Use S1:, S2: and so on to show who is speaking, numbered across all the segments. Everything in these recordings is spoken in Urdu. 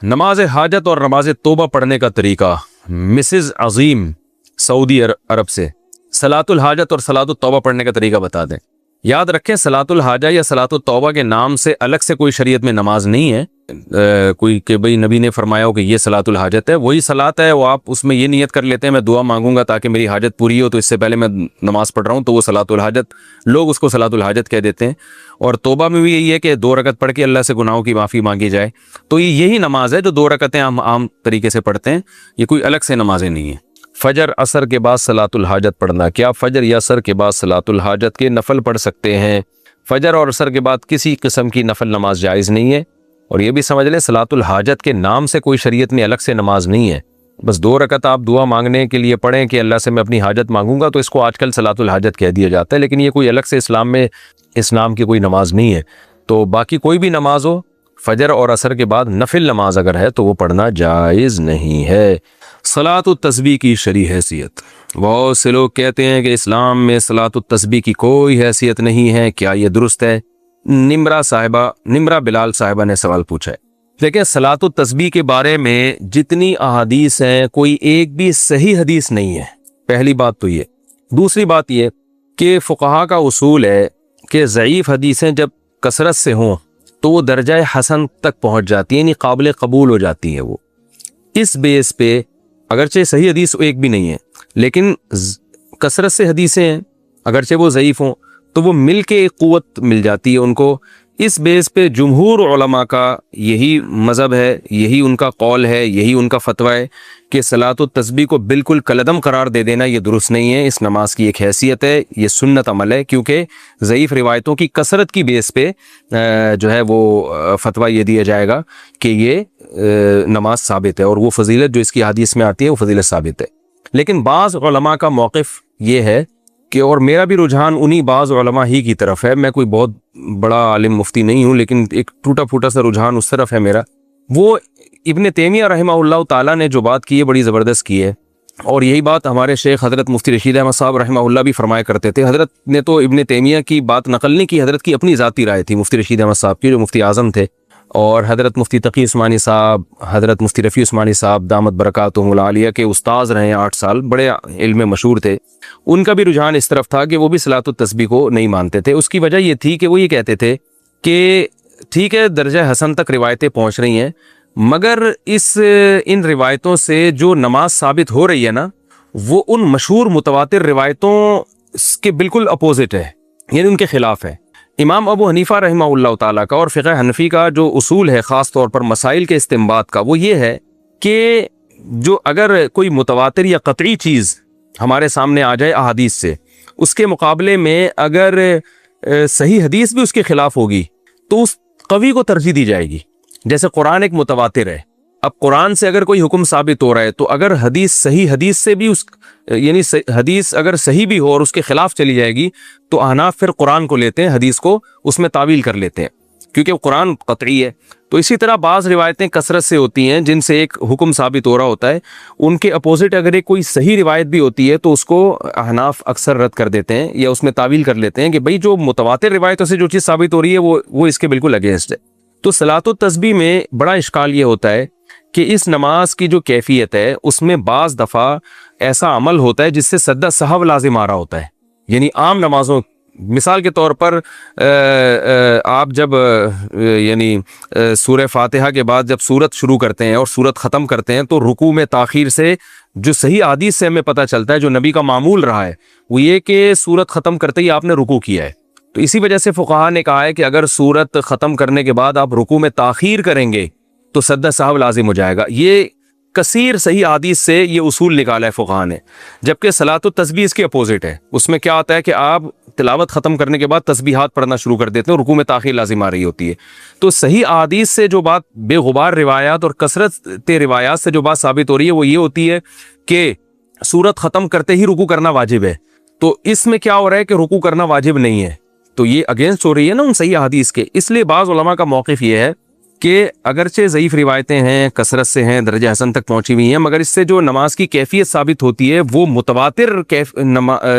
S1: نماز حاجت اور نماز توبہ پڑھنے کا طریقہ۔ مسز عظیم سعودی عرب سے صلاۃ الحاجت اور صلاۃ التوبہ پڑھنے کا طریقہ بتا دیں۔ یاد رکھیں صلاۃ الحاجہ یا صلاۃ التوبہ کے نام سے الگ سے کوئی شریعت میں نماز نہیں ہے، کوئی کہ بھئی نبی نے فرمایا ہو کہ یہ صلاۃ الحاجت ہے، وہی صلاۃ ہے، وہ آپ اس میں یہ نیت کر لیتے ہیں میں دعا مانگوں گا تاکہ میری حاجت پوری ہو، تو اس سے پہلے میں نماز پڑھ رہا ہوں، تو وہ صلاۃ الحاجت، لوگ اس کو صلاۃ الحاجت کہہ دیتے ہیں۔ اور توبہ میں بھی یہی ہے کہ 2 رکعت پڑھ کے اللہ سے گناہوں کی معافی مانگی جائے، تو یہی نماز ہے جو 2 رکعتیں ہم عام طریقے سے پڑھتے ہیں، یہ کوئی الگ سے نمازیں نہیں ہیں۔ فجر عصر کے بعد صلاۃ الحاجت پڑھنا، کیا فجر یا عصر کے بعد صلاۃ الحاجت کے نفل پڑھ سکتے ہیں؟ فجر اور عصر کے بعد کسی قسم کی نفل نماز جائز نہیں ہے، اور یہ بھی سمجھ لیں صلاۃ الحاجت کے نام سے کوئی شریعت میں الگ سے نماز نہیں ہے، بس 2 رکعت آپ دعا مانگنے کے لیے پڑھیں کہ اللہ سے میں اپنی حاجت مانگوں گا، تو اس کو آج کل صلاۃ الحاجت کہہ دیا جاتا ہے، لیکن یہ کوئی الگ سے اسلام میں اسلام کی کوئی نماز نہیں ہے۔ تو باقی کوئی بھی نماز ہو، فجر اور عصر کے بعد نفل نماز اگر ہے تو وہ پڑھنا جائز نہیں ہے۔ صلاۃ التسبیح کی شرعی حیثیت۔ بہت سے لوگ کہتے ہیں کہ اسلام میں صلاۃ التسبیح کی کوئی حیثیت نہیں ہے، کیا یہ درست ہے؟ نمرہ بلال صاحبہ نے سوال پوچھا ہے۔ دیکھیں صلاۃ التسبیح کے بارے میں جتنی احادیث ہیں کوئی ایک بھی صحیح حدیث نہیں ہے، پہلی بات تو یہ۔ دوسری بات یہ کہ فقہا کا اصول ہے کہ ضعیف حدیثیں جب کثرت سے ہوں تو وہ درجہ حسن تک پہنچ جاتی ہیں، یعنی قابل قبول ہو جاتی ہیں۔ وہ اس بیس پہ اگرچہ صحیح حدیث ایک بھی نہیں ہے، لیکن کثرت سے حدیثیں ہیں، اگرچہ وہ ضعیف ہوں تو وہ مل کے ایک قوت مل جاتی ہے ان کو۔ اس بیس پہ جمہور علماء کا یہی مذہب ہے، یہی ان کا قول ہے، یہی ان کا فتویٰ ہے کہ صلاۃ التسبیح کو بالکل کالعدم قرار دے دینا یہ درست نہیں ہے، اس نماز کی ایک حیثیت ہے، یہ سنت عمل ہے، کیونکہ ضعیف روایتوں کی کثرت کی بیس پہ جو ہے وہ فتویٰ یہ دیا جائے گا کہ یہ نماز ثابت ہے، اور وہ فضیلت جو اس کی حدیث میں آتی ہے وہ فضیلت ثابت ہے۔ لیکن بعض علماء کا موقف یہ ہے کہ، اور میرا بھی رجحان انہی بعض علماء ہی کی طرف ہے، میں کوئی بہت بڑا عالم مفتی نہیں ہوں، لیکن ایک ٹوٹا پھوٹا سا رجحان اس طرف ہے میرا۔ وہ ابن تیمیہ رحمہ اللہ تعالیٰ نے جو بات کی ہے بڑی زبردست کی ہے، اور یہی بات ہمارے شیخ حضرت مفتی رشید احمد صاحب رحمہ اللہ بھی فرمایا کرتے تھے۔ حضرت نے تو ابن تیمیہ کی بات نقل نہیں کی، حضرت کی اپنی ذاتی رائے تھی مفتی رشید احمد صاحب کی جو مفتی اعظم تھے، اور حضرت مفتی تقی عثمانی صاحب، حضرت مفتی رفیع عثمانی صاحب دامت برکاتہم العالیہ کے استاذ رہے 8 سال، بڑے علم مشہور تھے۔ ان کا بھی رجحان اس طرف تھا کہ وہ بھی صلاۃ التسبیح کو نہیں مانتے تھے۔ اس کی وجہ یہ تھی کہ وہ یہ کہتے تھے کہ ٹھیک ہے درجہ حسن تک روایتیں پہنچ رہی ہیں، مگر ان روایتوں سے جو نماز ثابت ہو رہی ہے نا، وہ ان مشہور متواتر روایتوں کے بالکل اپوزٹ ہے، یعنی ان کے خلاف ہے۔ امام ابو حنیفہ رحمہ اللہ تعالیٰ کا اور فقہ حنفی کا جو اصول ہے خاص طور پر مسائل کے استنباط کا، وہ یہ ہے کہ جو اگر کوئی متواتر یا قطعی چیز ہمارے سامنے آ جائے احادیث سے، اس کے مقابلے میں اگر صحیح حدیث بھی اس کے خلاف ہوگی تو اس قوی کو ترجیح دی جائے گی۔ جیسے قرآن ایک متواتر ہے، اب قرآن سے اگر کوئی حکم ثابت ہو رہا ہے تو اگر حدیث صحیح حدیث سے بھی یعنی حدیث اگر صحیح بھی ہو اور اس کے خلاف چلی جائے گی تو احناف پھر قرآن کو لیتے ہیں، حدیث کو اس میں تعویل کر لیتے ہیں، کیونکہ قرآن قطعی ہے۔ تو اسی طرح بعض روایتیں کثرت سے ہوتی ہیں جن سے ایک حکم ثابت ہو رہا ہوتا ہے، ان کے اپوزٹ اگر ایک کوئی صحیح روایت بھی ہوتی ہے تو اس کو احناف اکثر رد کر دیتے ہیں یا اس میں تعویل کر لیتے ہیں کہ بھئی جو متواتر روایتوں سے جو چیز ثابت ہو رہی ہے وہ اس کے بالکل اگینسٹ ہے۔ تو صلاۃ التسبیح میں بڑا اشکال یہ ہوتا ہے کہ اس نماز کی جو کیفیت ہے اس میں بعض دفعہ ایسا عمل ہوتا ہے جس سے سجدہ سہو لازم آ رہا ہوتا ہے، یعنی عام نمازوں، مثال کے طور پر آپ جب یعنی سورہ فاتحہ کے بعد جب سورت شروع کرتے ہیں اور سورت ختم کرتے ہیں تو رکوع میں تاخیر سے جو صحیح حدیث سے ہمیں پتہ چلتا ہے، جو نبی کا معمول رہا ہے، وہ یہ کہ سورت ختم کرتے ہی آپ نے رکوع کیا ہے۔ تو اسی وجہ سے فقہا نے کہا ہے کہ اگر سورت ختم کرنے کے بعد آپ رکوع میں تاخیر کریں گے تو سجدہ سہو لازم ہو جائے گا۔ یہ کثیر صحیح حدیث سے یہ اصول نکالا ہے فقہا نے، جبکہ صلاۃ التسبیح اس کے اپوزٹ ہے۔ اس میں کیا آتا ہے کہ آپ تلاوت ختم کرنے کے بعد تسبیحات پڑھنا شروع کر دیتے ہیں، رکوع میں تاخیر لازم آ رہی ہوتی ہے۔ تو صحیح احادیث سے جو بات، بے غبار روایات اور کثرت روایات سے جو بات ثابت ہو رہی ہے وہ یہ ہوتی ہے کہ سورت ختم کرتے ہی رکوع کرنا واجب ہے۔ تو اس میں کیا ہو رہا ہے کہ رکوع کرنا واجب نہیں ہے، تو یہ اگینسٹ ہو رہی ہے نا ان صحیح احادیث کے۔ اس لیے بعض علماء کا موقف یہ ہے کہ اگرچہ ضعیف روایتیں ہیں، کثرت سے ہیں، درجہ حسن تک پہنچی ہوئی ہیں، مگر اس سے جو نماز کی کیفیت ثابت ہوتی ہے وہ متواتر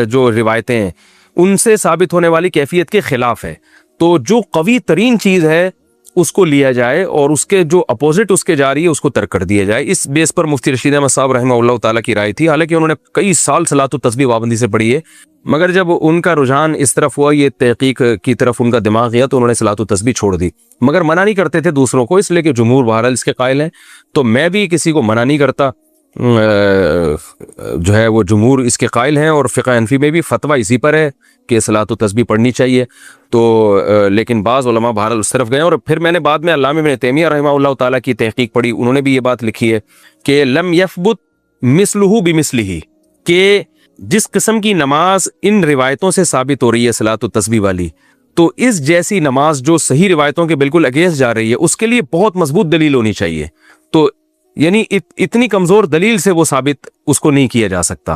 S1: جو روایتیں ہیں ان سے ثابت ہونے والی کیفیت کے خلاف ہے۔ تو جو قوی ترین چیز ہے اس کو لیا جائے اور اس کے جو اپوزٹ اس کے جا رہی ہے اس کو ترک کر دیا جائے. اس بیس پر مفتی رشید احمد صاحب رحمہ اللہ تعالیٰ کی رائے تھی. حالانکہ انہوں نے کئی سال صلاۃ التسبیح پابندی سے پڑھی ہے, مگر جب ان کا رجحان اس طرف ہوا, یہ تحقیق کی طرف ان کا دماغ گیا, تو انہوں نے صلاۃ التسبیح چھوڑ دی. مگر منع نہیں کرتے تھے دوسروں کو, اس لیے کہ جمہور بہرحال اس کے قائل ہیں. تو میں بھی کسی کو منع نہیں کرتا, جو ہے وہ جمہور اس کے قائل ہیں, اور فقہ حنفی میں بھی فتویٰ اسی پر ہے کہ صلاۃ التسبیح پڑھنی چاہیے. تو لیکن بعض علماء بہرحال اس طرف گئے. اور پھر میں نے بعد میں علامہ ابن تیمیہ رحمہ اللہ تعالیٰ کی تحقیق پڑھی, انہوں نے بھی یہ بات لکھی ہے کہ لم یثبت مثلہ بمثلہ, کہ جس قسم کی نماز ان روایتوں سے ثابت ہو رہی ہے صلاۃ التسبیح والی, تو اس جیسی نماز جو صحیح روایتوں کے بالکل اگینسٹ جا رہی ہے اس کے لیے بہت مضبوط دلیل ہونی چاہیے. تو یعنی اتنی کمزور دلیل سے وہ ثابت اس کو نہیں کیا جا سکتا,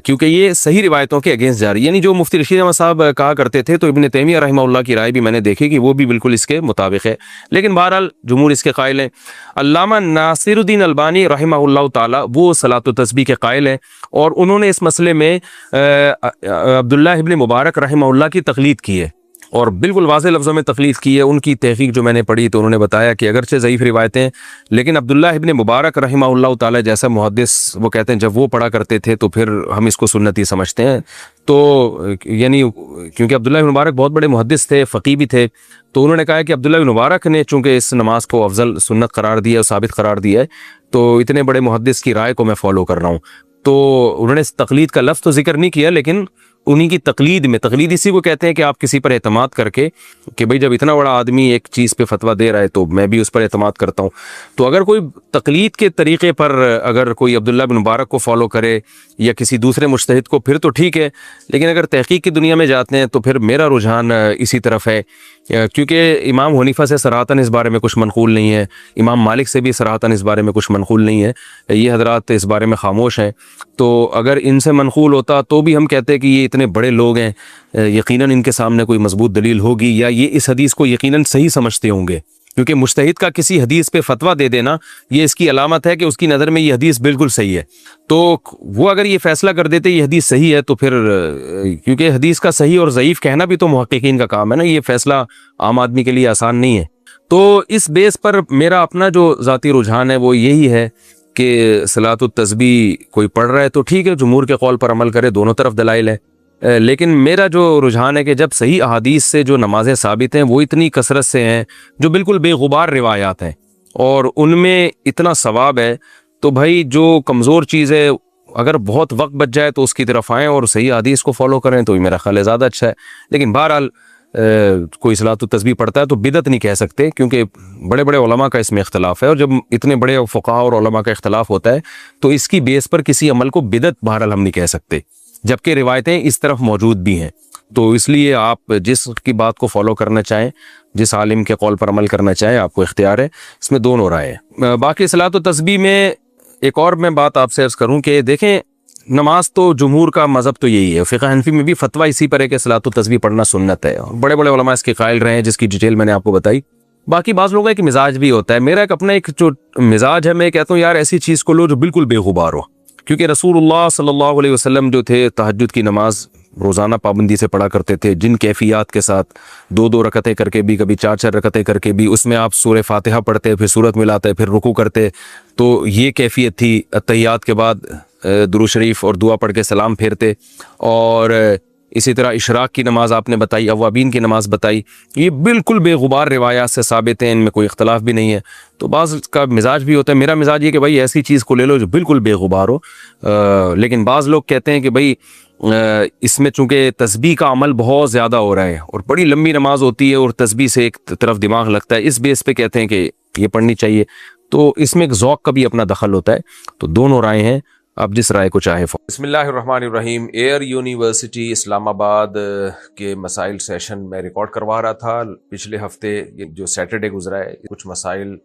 S1: کیونکہ یہ صحیح روایتوں کے اگینسٹ جا رہی ہے. یعنی جو مفتی رشید احمد صاحب کہا کرتے تھے, تو ابن تیمیہ رحمہ اللہ کی رائے بھی میں نے دیکھی کہ وہ بھی بالکل اس کے مطابق ہے. لیکن بہرحال جمہور اس کے قائل ہیں. علامہ ناصر الدین البانی رحمہ اللہ تعالیٰ وہ صلاۃ التسبیح کے قائل ہیں, اور انہوں نے اس مسئلے میں عبداللہ ابن مبارک رحمہ اللہ کی تقلید کی ہے, اور بالکل واضح لفظوں میں تقلید کی ہے. ان کی تحقیق جو میں نے پڑھی تو انہوں نے بتایا کہ اگرچہ ضعیف روایتیں, لیکن عبداللہ ابن مبارک رحمہ اللہ تعالیٰ جیسا محدث, وہ کہتے ہیں جب وہ پڑھا کرتے تھے تو پھر ہم اس کو سنتی سمجھتے ہیں. تو یعنی کیونکہ عبداللہ ابن مبارک بہت بڑے محدث تھے, فقیہ بھی تھے, تو انہوں نے کہا کہ عبداللہ ابن مبارک نے چونکہ اس نماز کو افضل سنت قرار دیا اور ثابت قرار دیا ہے, تو اتنے بڑے محدث کی رائے کو میں فالو کر رہا ہوں. تو انہوں نے اس تقلید کا لفظ تو ذکر نہیں کیا, لیکن انہی کی تقلید میں, تقلید اسی کو کہتے ہیں کہ آپ کسی پر اعتماد کر کے کہ بھئی جب اتنا بڑا آدمی ایک چیز پہ فتویٰ دے رہا ہے تو میں بھی اس پر اعتماد کرتا ہوں. تو اگر کوئی تقلید کے طریقے پر اگر کوئی عبداللہ بن مبارک کو فالو کرے یا کسی دوسرے مجتہد کو, پھر تو ٹھیک ہے. لیکن اگر تحقیق کی دنیا میں جاتے ہیں تو پھر میرا رجحان اسی طرف ہے, کیونکہ امام حنیفہ سے صراحتاً اس بارے میں کچھ منقول نہیں ہے, امام مالک سے بھی صراحتاً اس بارے میں کچھ منقول نہیں ہے, یہ حضرات اس بارے میں خاموش ہیں. تو اگر ان سے منقول ہوتا تو بھی ہم کہتے کہ یہ اتنے بڑے لوگ ہیں, یقیناً ان کے سامنے کوئی مضبوط دلیل ہوگی, یا یہ اس حدیث کو یقیناً صحیح سمجھتے ہوں گے. کیونکہ مجتہد کا کسی حدیث پہ فتویٰ دے دینا یہ اس کی علامت ہے کہ اس کی نظر میں یہ حدیث بالکل صحیح ہے. تو وہ اگر یہ فیصلہ کر دیتے یہ حدیث صحیح ہے, تو پھر کیونکہ حدیث کا صحیح اور ضعیف کہنا بھی تو محققین کا کام ہے نا, یہ فیصلہ عام آدمی کے لیے آسان نہیں ہے. تو اس بیس پر میرا اپنا جو ذاتی رجحان ہے وہ یہی ہے کہ صلاۃ التسبیح کوئی پڑھ رہا ہے تو ٹھیک ہے, جمہور کے قول پر عمل کرے, دونوں طرف دلائل ہے. لیکن میرا جو رجحان ہے کہ جب صحیح احادیث سے جو نمازیں ثابت ہیں وہ اتنی کثرت سے ہیں, جو بالکل بے غبار روایات ہیں, اور ان میں اتنا ثواب ہے, تو بھائی جو کمزور چیز ہے اگر بہت وقت بچ جائے تو اس کی طرف آئیں اور صحیح حدیث کو فالو کریں, تو میرا خیال ہے زیادہ اچھا ہے. لیکن بہرحال کوئی صلاۃ التسبیح پڑھتا ہے تو بدعت نہیں کہہ سکتے, کیونکہ بڑے بڑے علماء کا اس میں اختلاف ہے, اور جب اتنے بڑے فقہاء اور علماء کا اختلاف ہوتا ہے تو اس کی بیس پر کسی عمل کو بدعت بہرحال ہم نہیں کہہ سکتے, جبکہ روایتیں اس طرف موجود بھی ہیں. تو اس لیے آپ جس کی بات کو فالو کرنا چاہیں, جس عالم کے قول پر عمل کرنا چاہیں, آپ کو اختیار ہے, اس میں دونوں رائے ہیں. باقی صلاۃ التسبیح میں ایک اور میں بات آپ سے عرض کروں کہ دیکھیں, نماز تو جمہور کا مذہب تو یہی ہے, فقہ حنفی میں بھی فتویٰ اسی پر ہے کہ صلاۃ التسبیح پڑھنا سنت ہے, اور بڑے بڑے علماء اس کے قائل رہے ہیں, جس کی ڈیٹیل میں نے آپ کو بتائی. باقی بعض لوگوں کا ایک مزاج بھی ہوتا ہے, میرا ایک اپنا ایک جو مزاج ہے, میں کہتا ہوں یار ایسی چیز کو لو جو بالکل بے غبار ہو, کیونکہ رسول اللہ صلی اللہ علیہ وسلم جو تھے تہجد کی نماز روزانہ پابندی سے پڑھا کرتے تھے, جن کیفیات کے ساتھ, 2 رکعتیں کر کے بھی, کبھی 4 رکعتیں کر کے بھی, اس میں آپ سورہ فاتحہ پڑھتے, پھر سورت ملاتے, پھر رکوع کرتے. تو یہ کیفیت تھی. اتحیات کے بعد درود شریف اور دعا پڑھ کے سلام پھیرتے, اور اسی طرح اشراق کی نماز آپ نے بتائی, اوابین کی نماز بتائی, یہ بالکل بے غبار روایات سے ثابت ہیں, ان میں کوئی اختلاف بھی نہیں ہے. تو بعض کا مزاج بھی ہوتا ہے, میرا مزاج یہ کہ بھائی ایسی چیز کو لے لو جو بالکل بے غبار ہو. لیکن بعض لوگ کہتے ہیں کہ بھائی اس میں چونکہ تسبیح کا عمل بہت زیادہ ہو رہا ہے اور بڑی لمبی نماز ہوتی ہے اور تسبیح سے ایک طرف دماغ لگتا ہے, اس بیس پہ کہتے ہیں کہ یہ پڑھنی چاہیے. تو اس میں ایک ذوق کا بھی اپنا دخل ہوتا ہے. تو دونوں رائے ہیں, آپ جس رائے کو چاہیں. بسم اللہ الرحمن الرحیم. ایئر یونیورسٹی اسلام آباد کے مسائل سیشن میں ریکارڈ کروا رہا تھا. پچھلے ہفتے جو سیٹرڈے گزرا ہے, کچھ مسائل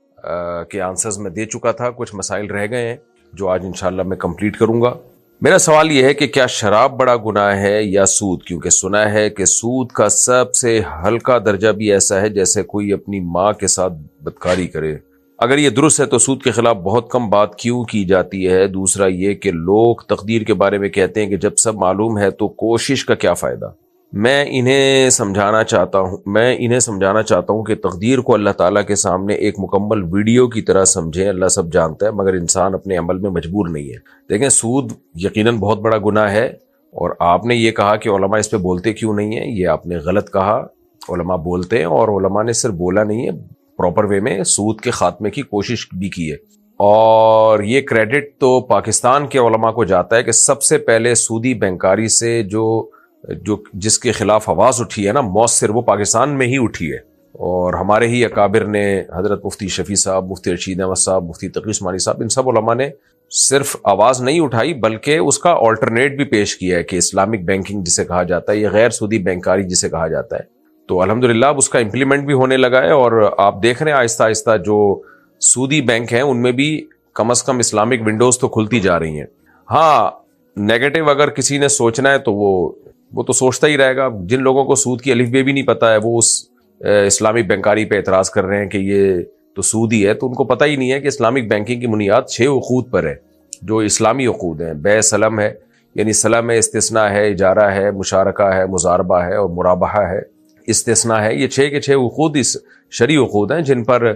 S1: کے آنسرز میں دے چکا تھا, کچھ مسائل رہ گئے ہیں جو آج انشاءاللہ میں کمپلیٹ کروں گا. میرا سوال یہ ہے کہ کیا شراب بڑا گناہ ہے یا سود؟ کیونکہ سنا ہے کہ سود کا سب سے ہلکا درجہ بھی ایسا ہے جیسے کوئی اپنی ماں کے ساتھ بدکاری کرے. اگر یہ درست ہے تو سود کے خلاف بہت کم بات کیوں کی جاتی ہے؟ دوسرا یہ کہ لوگ تقدیر کے بارے میں کہتے ہیں کہ جب سب معلوم ہے تو کوشش کا کیا فائدہ؟
S2: میں انہیں سمجھانا چاہتا ہوں کہ تقدیر کو اللہ تعالیٰ کے سامنے ایک مکمل ویڈیو کی طرح سمجھیں. اللہ سب جانتا ہے مگر انسان اپنے عمل میں مجبور نہیں ہے. دیکھیں سود یقیناً بہت بڑا گناہ ہے، اور آپ نے یہ کہا کہ علماء اس پہ بولتے کیوں نہیں ہیں، یہ آپ نے غلط کہا. علماء بولتے ہیں، اور علماء نے صرف بولا نہیں ہے، پراپر وے میں سود کے خاتمے کی کوشش بھی کی ہے. اور یہ کریڈٹ تو پاکستان کے علماء کو جاتا ہے کہ سب سے پہلے سودی بینکاری سے جس کے خلاف آواز اٹھی ہے نا مؤثر، وہ پاکستان میں ہی اٹھی ہے. اور ہمارے ہی اکابر نے، حضرت مفتی شفیع صاحب، مفتی رشید احمد صاحب، مفتی تقی عثمانی صاحب، ان سب علماء نے صرف آواز نہیں اٹھائی بلکہ اس کا آلٹرنیٹ بھی پیش کیا ہے کہ اسلامک بینکنگ جسے کہا جاتا ہے، یہ غیر سودی بینکاری جسے کہا جاتا ہے. تو الحمدللہ اب اس کا امپلیمنٹ بھی ہونے لگا ہے، اور آپ دیکھ رہے ہیں آہستہ آہستہ جو سودی بینک ہیں ان میں بھی کم از کم اسلامک ونڈوز تو کھلتی جا رہی ہیں. ہاں نیگیٹو اگر کسی نے سوچنا ہے تو وہ تو سوچتا ہی رہے گا. جن لوگوں کو سود کی الف بے بھی نہیں پتا ہے وہ اس اسلامک بینکاری پہ اعتراض کر رہے ہیں کہ یہ تو سود ہی ہے، تو ان کو پتہ ہی نہیں ہے کہ اسلامک بینکنگ کی بنیاد 6 عقود پر ہے جو اسلامی عقود ہیں. بیع سلم ہے، یعنی سلم ہے، استثناء ہے، اجارہ ہے، مشارکہ ہے، مضاربہ ہے اور مرابحہ ہے، استثناء ہے. یہ 6 کے 6 عقود اس شرعی عقود ہیں جن پر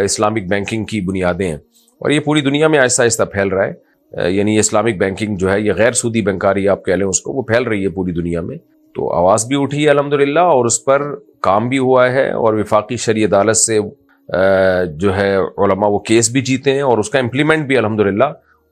S2: اسلامک بینکنگ کی بنیادیں ہیں، اور یہ پوری دنیا میں آہستہ آہستہ پھیل رہا ہے. یعنی اسلامک بینکنگ جو ہے، یہ غیر سودی بینکاری آپ کہہ لیں اس کو، وہ پھیل رہی ہے پوری دنیا میں. تو آواز بھی اٹھی ہے الحمدللہ، اور اس پر کام بھی ہوا ہے، اور وفاقی شرعی عدالت سے جو ہے علماء وہ کیس بھی جیتے ہیں، اور اس کا امپلیمنٹ بھی الحمدللہ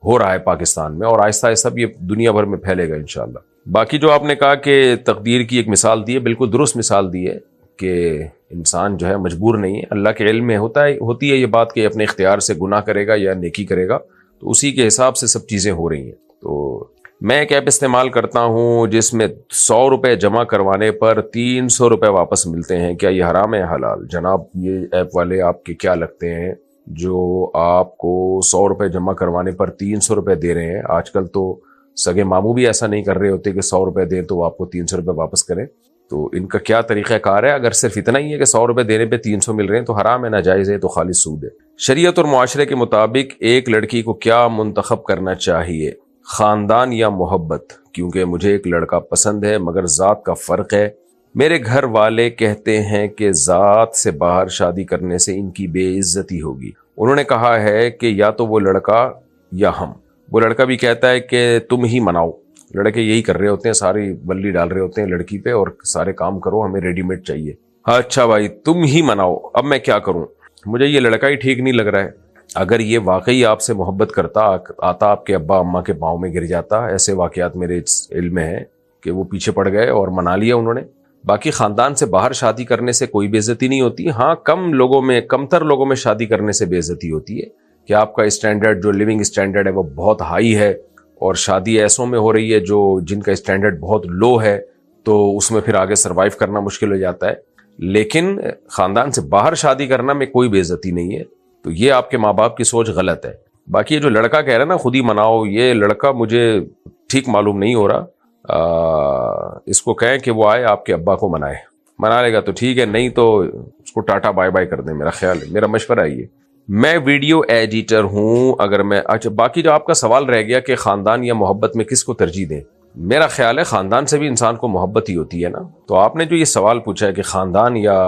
S2: ہو رہا ہے پاکستان میں، اور آہستہ آہستہ بھی یہ دنیا بھر میں پھیلے گا انشاءاللہ. باقی جو آپ نے کہا کہ تقدیر کی ایک مثال دی ہے، بالکل درست مثال دی ہے کہ انسان جو ہے مجبور نہیں ہے. اللہ کے علم میں ہوتی ہے یہ بات کہ اپنے اختیار سے گناہ کرے گا یا نیکی کرے گا، تو اسی کے حساب سے سب چیزیں ہو رہی ہیں. تو میں ایک ایپ استعمال کرتا ہوں جس میں 100 روپے جمع کروانے پر 300 روپے واپس ملتے ہیں. کیا یہ حرام ہے حلال؟ جناب یہ ایپ والے آپ کے کیا لگتے ہیں جو آپ کو 100 روپے جمع کروانے پر 300 روپے دے رہے ہیں؟ آج کل تو سگے ماموں بھی ایسا نہیں کر رہے ہوتے کہ 100 روپے دیں تو وہ آپ کو 300 روپے واپس کریں. تو ان کا کیا طریقہ کار ہے؟ اگر صرف اتنا ہی ہے کہ 100 روپے دینے پہ 300 مل رہے ہیں تو حرام ہے، ناجائز ہے، تو خالص سود ہے. شریعت اور معاشرے کے مطابق ایک لڑکی کو کیا منتخب کرنا چاہیے، خاندان یا محبت؟ کیونکہ مجھے ایک لڑکا پسند ہے مگر ذات کا فرق ہے. میرے گھر والے کہتے ہیں کہ ذات سے باہر شادی کرنے سے ان کی بے عزتی ہوگی. انہوں نے کہا ہے کہ یا تو وہ لڑکا یا ہم. وہ لڑکا بھی کہتا ہے کہ تم ہی مناؤ. لڑکے یہی کر رہے ہوتے ہیں، ساری بلی ڈال رہے ہوتے ہیں لڑکی پہ اور سارے کام کرو، ہمیں ریڈی میڈ چاہیے. اچھا بھائی تم ہی مناؤ، اب میں کیا کروں؟ مجھے یہ لڑکا ہی ٹھیک نہیں لگ رہا ہے. اگر یہ واقعی آپ سے محبت کرتا آتا آپ کے ابا اماں کے پاؤں میں گر جاتا. ایسے واقعات میرے علم میں ہیں کہ وہ پیچھے پڑ گئے اور منا لیا انہوں نے. باقی خاندان سے باہر شادی کرنے سے کوئی بے عزتی نہیں ہوتی. ہاں کمتر لوگوں میں شادی کرنے سے بے عزتی ہوتی ہے کہ آپ کا اسٹینڈرڈ، جو لیونگ اسٹینڈرڈ ہے وہ بہت ہائی ہے، اور شادی ایسوں میں ہو رہی ہے جن کا اسٹینڈرڈ بہت لو ہے، تو اس میں پھر آگے سروائیو کرنا مشکل ہو جاتا ہے. لیکن خاندان سے باہر شادی کرنا میں کوئی بے عزتی نہیں ہے. تو یہ آپ کے ماں باپ کی سوچ غلط ہے. باقی یہ جو لڑکا کہہ رہا ہے نا خود ہی مناؤ، یہ لڑکا مجھے ٹھیک معلوم نہیں ہو رہا. اس کو کہیں کہ وہ آئے آپ کے ابا کو منائے، منا لے گا تو ٹھیک ہے، نہیں تو اس کو ٹاٹا بائے بائے کر دیں. میرا خیال ہے، میرا مشورہ ہے یہ. میں ویڈیو ایڈیٹر ہوں. اچھا باقی جو آپ کا سوال رہ گیا کہ خاندان یا محبت میں کس کو ترجیح دیں، میرا خیال ہے خاندان سے بھی انسان کو محبت ہی ہوتی ہے نا. تو آپ نے جو یہ سوال پوچھا ہے کہ خاندان یا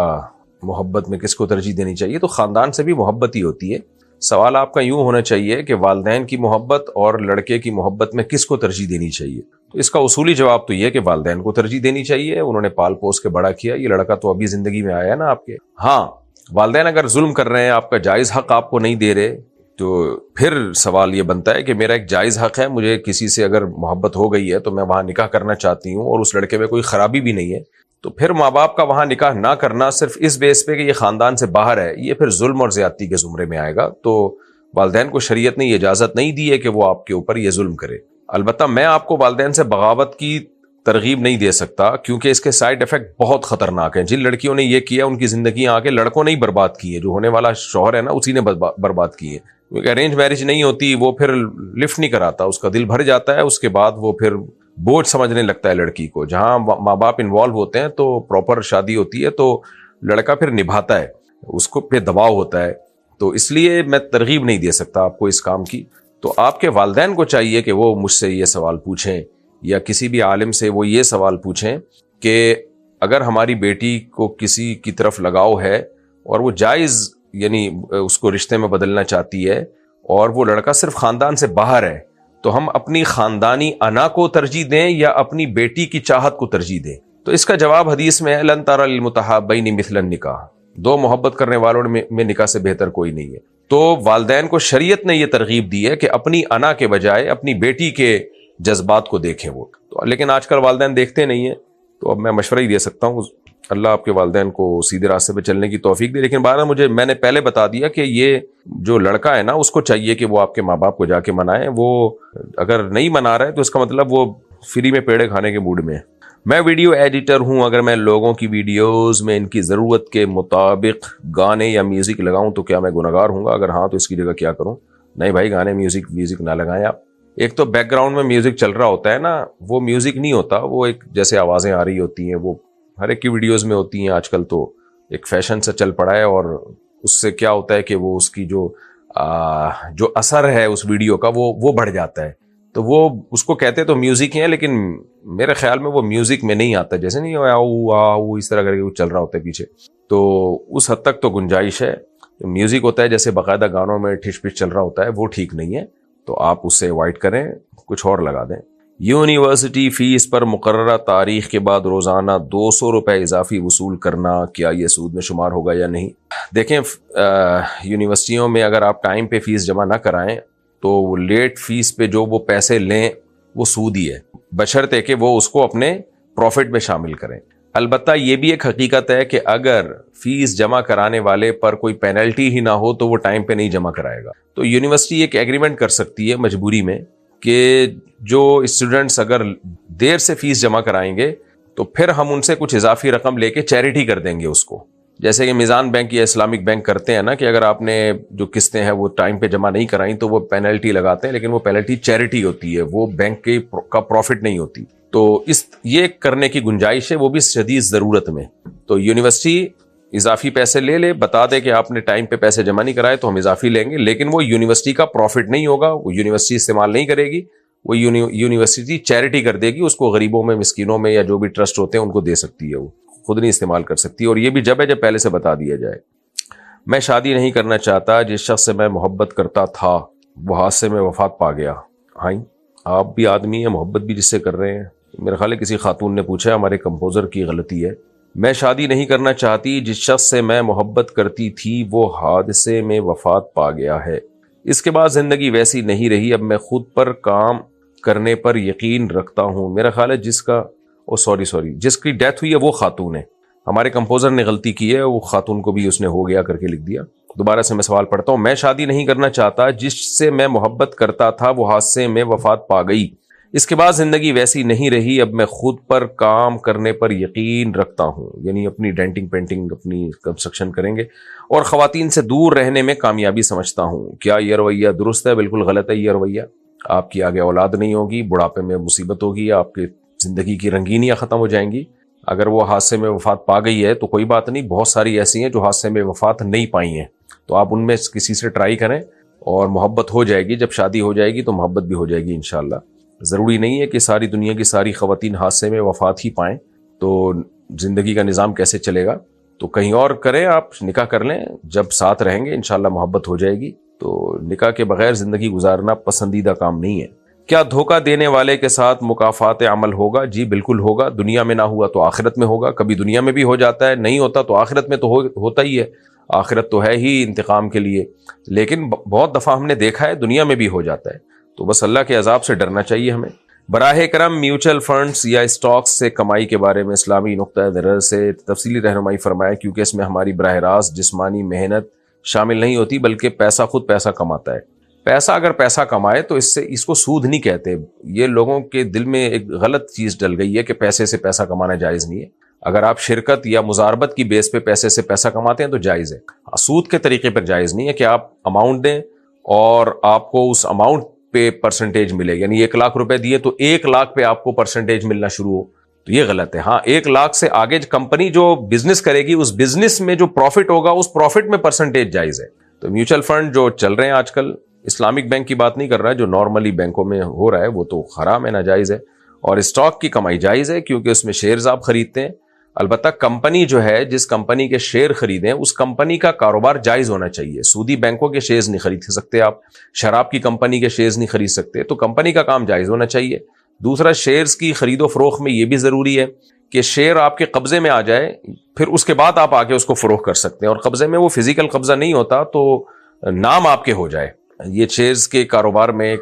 S2: محبت میں کس کو ترجیح دینی چاہیے، تو خاندان سے بھی محبت ہی ہوتی ہے. سوال آپ کا یوں ہونا چاہیے کہ والدین کی محبت اور لڑکے کی محبت میں کس کو ترجیح دینی چاہیے. تو اس کا اصولی جواب تو یہ ہے کہ والدین کو ترجیح دینی چاہیے. انہوں نے پال پوس کے بڑا کیا، یہ لڑکا تو ابھی زندگی میں آیا ہے نا آپ کے. ہاں والدین اگر ظلم کر رہے ہیں، آپ کا جائز حق آپ کو نہیں دے رہے، تو پھر سوال یہ بنتا ہے کہ میرا ایک جائز حق ہے، مجھے کسی سے اگر محبت ہو گئی ہے تو میں وہاں نکاح کرنا چاہتی ہوں اور اس لڑکے میں کوئی خرابی بھی نہیں ہے، تو پھر ماں باپ کا وہاں نکاح نہ کرنا صرف اس بیس پہ کہ یہ خاندان سے باہر ہے، یہ پھر ظلم اور زیادتی کے زمرے میں آئے گا. تو والدین کو شریعت نے یہ اجازت نہیں دی ہے کہ وہ آپ کے اوپر یہ ظلم کرے. البتہ میں آپ کو والدین سے بغاوت کی ترغیب نہیں دے سکتا، کیونکہ اس کے سائیڈ ایفیکٹ بہت خطرناک ہیں. جن لڑکیوں نے یہ کیا ان کی زندگیاں آگے لڑکوں نے ہی برباد کی ہیں، جو ہونے والا شوہر ہے نا اسی نے برباد کی ہے. کیونکہ ارینج میرج نہیں ہوتی، وہ پھر لفٹ نہیں کراتا، اس کا دل بھر جاتا ہے، اس کے بعد وہ پھر بوجھ سمجھنے لگتا ہے لڑکی کو. جہاں ماں باپ انوالو ہوتے ہیں تو پراپر شادی ہوتی ہے تو لڑکا پھر نبھاتا ہے، اس کو پہ دباؤ ہوتا ہے. تو اس لیے میں ترغیب نہیں دے سکتا آپ کو اس کام کی. تو آپ کے والدین کو چاہیے کہ وہ مجھ سے یہ سوال پوچھیں یا کسی بھی عالم سے وہ یہ سوال پوچھیں کہ اگر ہماری بیٹی کو کسی کی طرف لگاؤ ہے اور وہ جائز یعنی اس کو رشتے میں بدلنا چاہتی ہے اور وہ لڑکا صرف خاندان سے باہر ہے، تو ہم اپنی خاندانی انا کو ترجیح دیں یا اپنی بیٹی کی چاہت کو ترجیح دیں؟ تو اس کا جواب حدیث میں ہے لن تری للمتحابین مثل النکاح، دو محبت کرنے والوں میں نکاح سے بہتر کوئی نہیں ہے۔ تو والدین کو شریعت نے یہ ترغیب دی ہے کہ اپنی انا کے بجائے اپنی بیٹی کے جذبات کو دیکھیں وہ، تو لیکن آج کل والدین دیکھتے نہیں ہیں۔ تو اب میں مشورہ ہی دے سکتا ہوں، اللہ آپ کے والدین کو سیدھے راستے پہ چلنے کی توفیق دے۔ لیکن بہرحال میں نے پہلے بتا دیا کہ یہ جو لڑکا ہے نا، اس کو چاہیے کہ وہ آپ کے ماں باپ کو جا کے منائے۔ وہ اگر نہیں منا رہا ہے تو اس کا مطلب وہ فری میں پیڑے کھانے کے موڈ میں ہے۔ میں ویڈیو ایڈیٹر ہوں، اگر میں لوگوں کی ویڈیوز میں ان کی ضرورت کے مطابق گانے یا میوزک لگاؤں تو کیا میں گنہگار ہوں گا؟ اگر ہاں تو اس کی جگہ کیا کروں؟ نہیں بھائی، گانے میوزک نہ لگائیں آپ۔ ایک تو بیک گراؤنڈ میں میوزک چل رہا ہوتا ہے نا، وہ میوزک نہیں ہوتا، وہ ایک جیسے آوازیں آ رہی ہوتی ہیں، وہ ہر ایک کی ویڈیوز میں ہوتی ہیں۔ آج کل تو ایک فیشن سے چل پڑا ہے، اور اس سے کیا ہوتا ہے کہ وہ اس کی جو اثر ہے اس ویڈیو کا وہ بڑھ جاتا ہے۔ تو وہ اس کو کہتے تو میوزک ہیں، لیکن میرے خیال میں وہ میوزک میں نہیں آتا، جیسے نہیں آؤ اس طرح کر کے چل رہا ہوتا ہے پیچھے۔ تو اس حد تک تو گنجائش ہے۔ میوزک ہوتا ہے جیسے باقاعدہ گانوں میں ٹھش پش چل رہا ہوتا ہے، وہ ٹھیک نہیں ہے، تو آپ اس سے اوائڈ کریں، کچھ اور لگا دیں۔ یونیورسٹی فیس پر مقررہ تاریخ کے بعد روزانہ 200 روپے اضافی وصول کرنا، کیا یہ سود میں شمار ہوگا یا نہیں؟ دیکھیں، یونیورسٹیوں میں اگر آپ ٹائم پہ فیس جمع نہ کرائیں تو وہ لیٹ فیس پہ جو وہ پیسے لیں وہ سود ہی ہے، بشرطے کہ وہ اس کو اپنے پروفٹ میں شامل کریں۔ البتہ یہ بھی ایک حقیقت ہے کہ اگر فیس جمع کرانے والے پر کوئی پینلٹی ہی نہ ہو تو وہ ٹائم پہ نہیں جمع کرائے گا۔ تو یونیورسٹی ایک ایگریمنٹ کر سکتی ہے مجبوری میں کہ جو اسٹوڈنٹس اگر دیر سے فیس جمع کرائیں گے تو پھر ہم ان سے کچھ اضافی رقم لے کے چیریٹی کر دیں گے اس کو، جیسے کہ میزان بینک یا اسلامک بینک کرتے ہیں نا، کہ اگر آپ نے جو قسطیں ہیں وہ ٹائم پہ جمع نہیں کرائیں تو وہ پینلٹی لگاتے ہیں، لیکن وہ پینلٹی چیریٹی ہوتی ہے، وہ بینک کا پروفٹ نہیں ہوتی۔ تو یہ کرنے کی گنجائش ہے، وہ بھی شدید ضرورت میں۔ تو یونیورسٹی اضافی پیسے لے بتا دے کہ آپ نے ٹائم پہ پیسے جمع نہیں کرائے تو ہم اضافی لیں گے، لیکن وہ یونیورسٹی کا پروفٹ نہیں ہوگا، وہ یونیورسٹی استعمال نہیں کرے گی، وہ یونیورسٹی چیریٹی کر دے گی، اس کو غریبوں میں، مسکینوں میں، یا جو بھی ٹرسٹ ہوتے ہیں ان کو دے سکتی ہے، وہ خود نہیں استعمال کر سکتی۔ اور یہ بھی جب پہلے سے بتا دیا جائے۔ میں شادی نہیں کرنا چاہتا، جس شخص سے میں محبت کرتا تھا وہ حادثے میں وفات پا گیا۔ ہاں، آپ بھی آدمی ہیں، محبت بھی جس سے کر رہے ہیں۔ میرے خیال ہے کسی خاتون نے پوچھا ہے، ہمارے کمپوزر کی غلطی ہے۔ میں شادی نہیں کرنا چاہتی، جس شخص سے میں محبت کرتی تھی وہ حادثے میں وفات پا گیا ہے۔ اس کے بعد زندگی ویسی نہیں رہی، اب میں خود پر کام کرنے پر یقین رکھتا ہوں۔ میرا خیال ہے جس کی ڈیتھ ہوئی ہے وہ خاتون ہے، ہمارے کمپوزر نے غلطی کی ہے، وہ خاتون کو بھی اس نے ہو گیا کر کے لکھ دیا۔ دوبارہ سے میں سوال پڑھتا ہوں، میں شادی نہیں کرنا چاہتا، جس سے میں محبت کرتا تھا وہ حادثے میں وفات پا گئی۔ اس کے بعد زندگی ویسی نہیں رہی، اب میں خود پر کام کرنے پر یقین رکھتا ہوں، یعنی اپنی ڈینٹنگ پینٹنگ، اپنی کنسٹرکشن کریں گے، اور خواتین سے دور رہنے میں کامیابی سمجھتا ہوں۔ کیا یہ رویہ درست ہے؟ بالکل غلط ہے یہ رویہ۔ آپ کی آگے اولاد نہیں ہوگی، بڑھاپے میں مصیبت ہوگی، آپ کی زندگی کی رنگینیاں ختم ہو جائیں گی۔ اگر وہ حادثے میں وفات پا گئی ہے تو کوئی بات نہیں، بہت ساری ایسی ہیں جو حادثے میں وفات نہیں پائی ہیں، تو آپ ان میں کسی سے ٹرائی کریں، اور محبت ہو جائے گی، جب شادی ہو جائے گی تو محبت بھی ہو جائے گی انشاءاللہ۔ ضروری نہیں ہے کہ ساری دنیا کی ساری خواتین حادثے میں وفات ہی پائیں، تو زندگی کا نظام کیسے چلے گا؟ تو کہیں اور کریں، آپ نکاح کر لیں، جب ساتھ رہیں گے انشاءاللہ محبت ہو جائے گی۔ تو نکاح کے بغیر زندگی گزارنا پسندیدہ کام نہیں ہے۔ کیا دھوکہ دینے والے کے ساتھ مکافات عمل ہوگا؟ جی بالکل ہوگا، دنیا میں نہ ہوا تو آخرت میں ہوگا، کبھی دنیا میں بھی ہو جاتا ہے، نہیں ہوتا تو آخرت میں تو ہوتا ہی ہے، آخرت تو ہے ہی انتقام کے لیے، لیکن بہت دفعہ ہم نے دیکھا ہے دنیا میں بھی ہو جاتا ہے، تو بس اللہ کے عذاب سے ڈرنا چاہیے ہمیں۔ براہ کرم میوچل فنڈز یا اسٹاکس سے کمائی کے بارے میں اسلامی نقطہ نظر سے تفصیلی رہنمائی فرمائے، کیونکہ اس میں ہماری براہ راست جسمانی محنت شامل نہیں ہوتی، بلکہ پیسہ خود پیسہ کماتا ہے۔ پیسہ اگر پیسہ کمائے تو اس کو سود نہیں کہتے، یہ لوگوں کے دل میں ایک غلط چیز ڈل گئی ہے کہ پیسے سے پیسہ کمانا جائز نہیں ہے۔ اگر آپ شرکت یا مزاربت کی بیس پہ پیسے سے پیسہ کماتے ہیں تو جائز ہے، سود کے طریقے پر جائز نہیں ہے کہ آپ اماؤنٹ دیں اور آپ کو اس اماؤنٹ پہ پرسنٹیج ملے، یعنی 1 لاکھ روپے دیے تو 1 لاکھ پہ آپ کو پرسنٹیج ملنا شروع ہو، تو یہ غلط ہے۔ ہاں، 1 لاکھ سے آگے کمپنی جو بزنس کرے گی اس بزنس میں جو پروفٹ ہوگا اس پروفٹ میں پرسنٹیج جائز ہے۔ تو میوچل فنڈ جو چل رہے ہیں آج کل، اسلامک بینک کی بات نہیں کر رہا ہے، جو نارملی بینکوں میں ہو رہا ہے وہ تو حرام ہے، ناجائز ہے، اور اسٹاک کی کمائی جائز ہے کیونکہ اس میں شیئرز آپ خریدتے ہیں. البتہ کمپنی جو ہے جس کمپنی کے شیئر خریدیں اس کمپنی کا کاروبار جائز ہونا چاہیے. سودی بینکوں کے شیئرز نہیں خرید سکتے آپ, شراب کی کمپنی کے شیئرز نہیں خرید سکتے, تو کمپنی کا کام جائز ہونا چاہیے. دوسرا, شیئرز کی خرید و فروخت میں یہ بھی ضروری ہے کہ شیئر آپ کے قبضے میں آ جائے, پھر اس کے بعد آپ آگے اس کو فروخت کر سکتے ہیں, اور قبضے میں وہ فزیکل قبضہ نہیں ہوتا تو نام آپ کے ہو جائے. یہ شیئرز کے کاروبار میں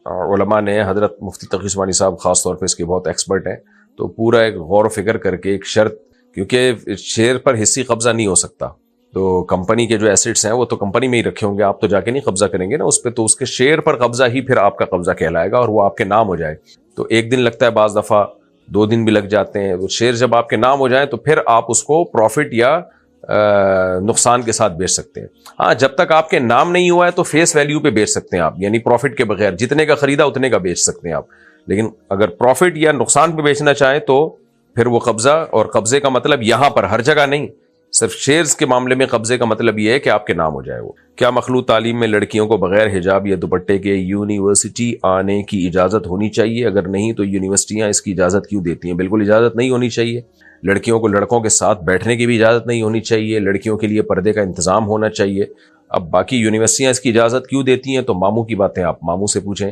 S2: علماء نے, حضرت مفتی تقی عثمانی صاحب خاص طور پہ اس کے بہت ایکسپرٹ ہیں, تو پورا ایک غور و فکر کر کے ایک شرط, کیونکہ شیئر پر حصی قبضہ نہیں ہو سکتا, تو کمپنی کے جو ایسٹس ہیں وہ تو کمپنی میں ہی رکھے ہوں گے, آپ تو جا کے نہیں قبضہ کریں گے نا اس پہ, تو اس کے شیئر پر قبضہ ہی پھر آپ کا قبضہ کہلائے گا اور وہ آپ کے نام ہو جائے. تو 1 دن لگتا ہے, بعض دفعہ 2 دن بھی لگ جاتے ہیں. وہ شیئر جب آپ کے نام ہو جائیں تو پھر آپ اس کو پروفٹ یا نقصان کے ساتھ بیچ سکتے ہیں. ہاں, جب تک آپ کے نام نہیں ہوا ہے تو فیس ویلیو پہ بیچ سکتے ہیں آپ, یعنی پروفٹ کے بغیر جتنے کا خریدا اتنے کا بیچ سکتے ہیں آپ. لیکن اگر پروفٹ یا نقصان پہ بیچنا چاہیں تو پھر وہ قبضہ, اور قبضے کا مطلب یہاں پر ہر جگہ نہیں, صرف شیئرز کے معاملے میں قبضے کا مطلب یہ ہے کہ آپ کے نام ہو جائے. وہ کیا مخلوط تعلیم میں لڑکیوں کو بغیر حجاب یا دوپٹے کے یونیورسٹی آنے کی اجازت ہونی چاہیے؟ اگر نہیں تو یونیورسٹیاں اس کی اجازت کیوں دیتی ہیں؟ بالکل اجازت نہیں ہونی چاہیے. لڑکیوں کو لڑکوں کے ساتھ بیٹھنے کی بھی اجازت نہیں ہونی چاہیے. لڑکیوں کے لیے پردے کا انتظام ہونا چاہیے. اب باقی یونیورسٹیاں اس کی اجازت کیوں دیتی ہیں تو ماموں کی باتیں آپ ماموں سے پوچھیں,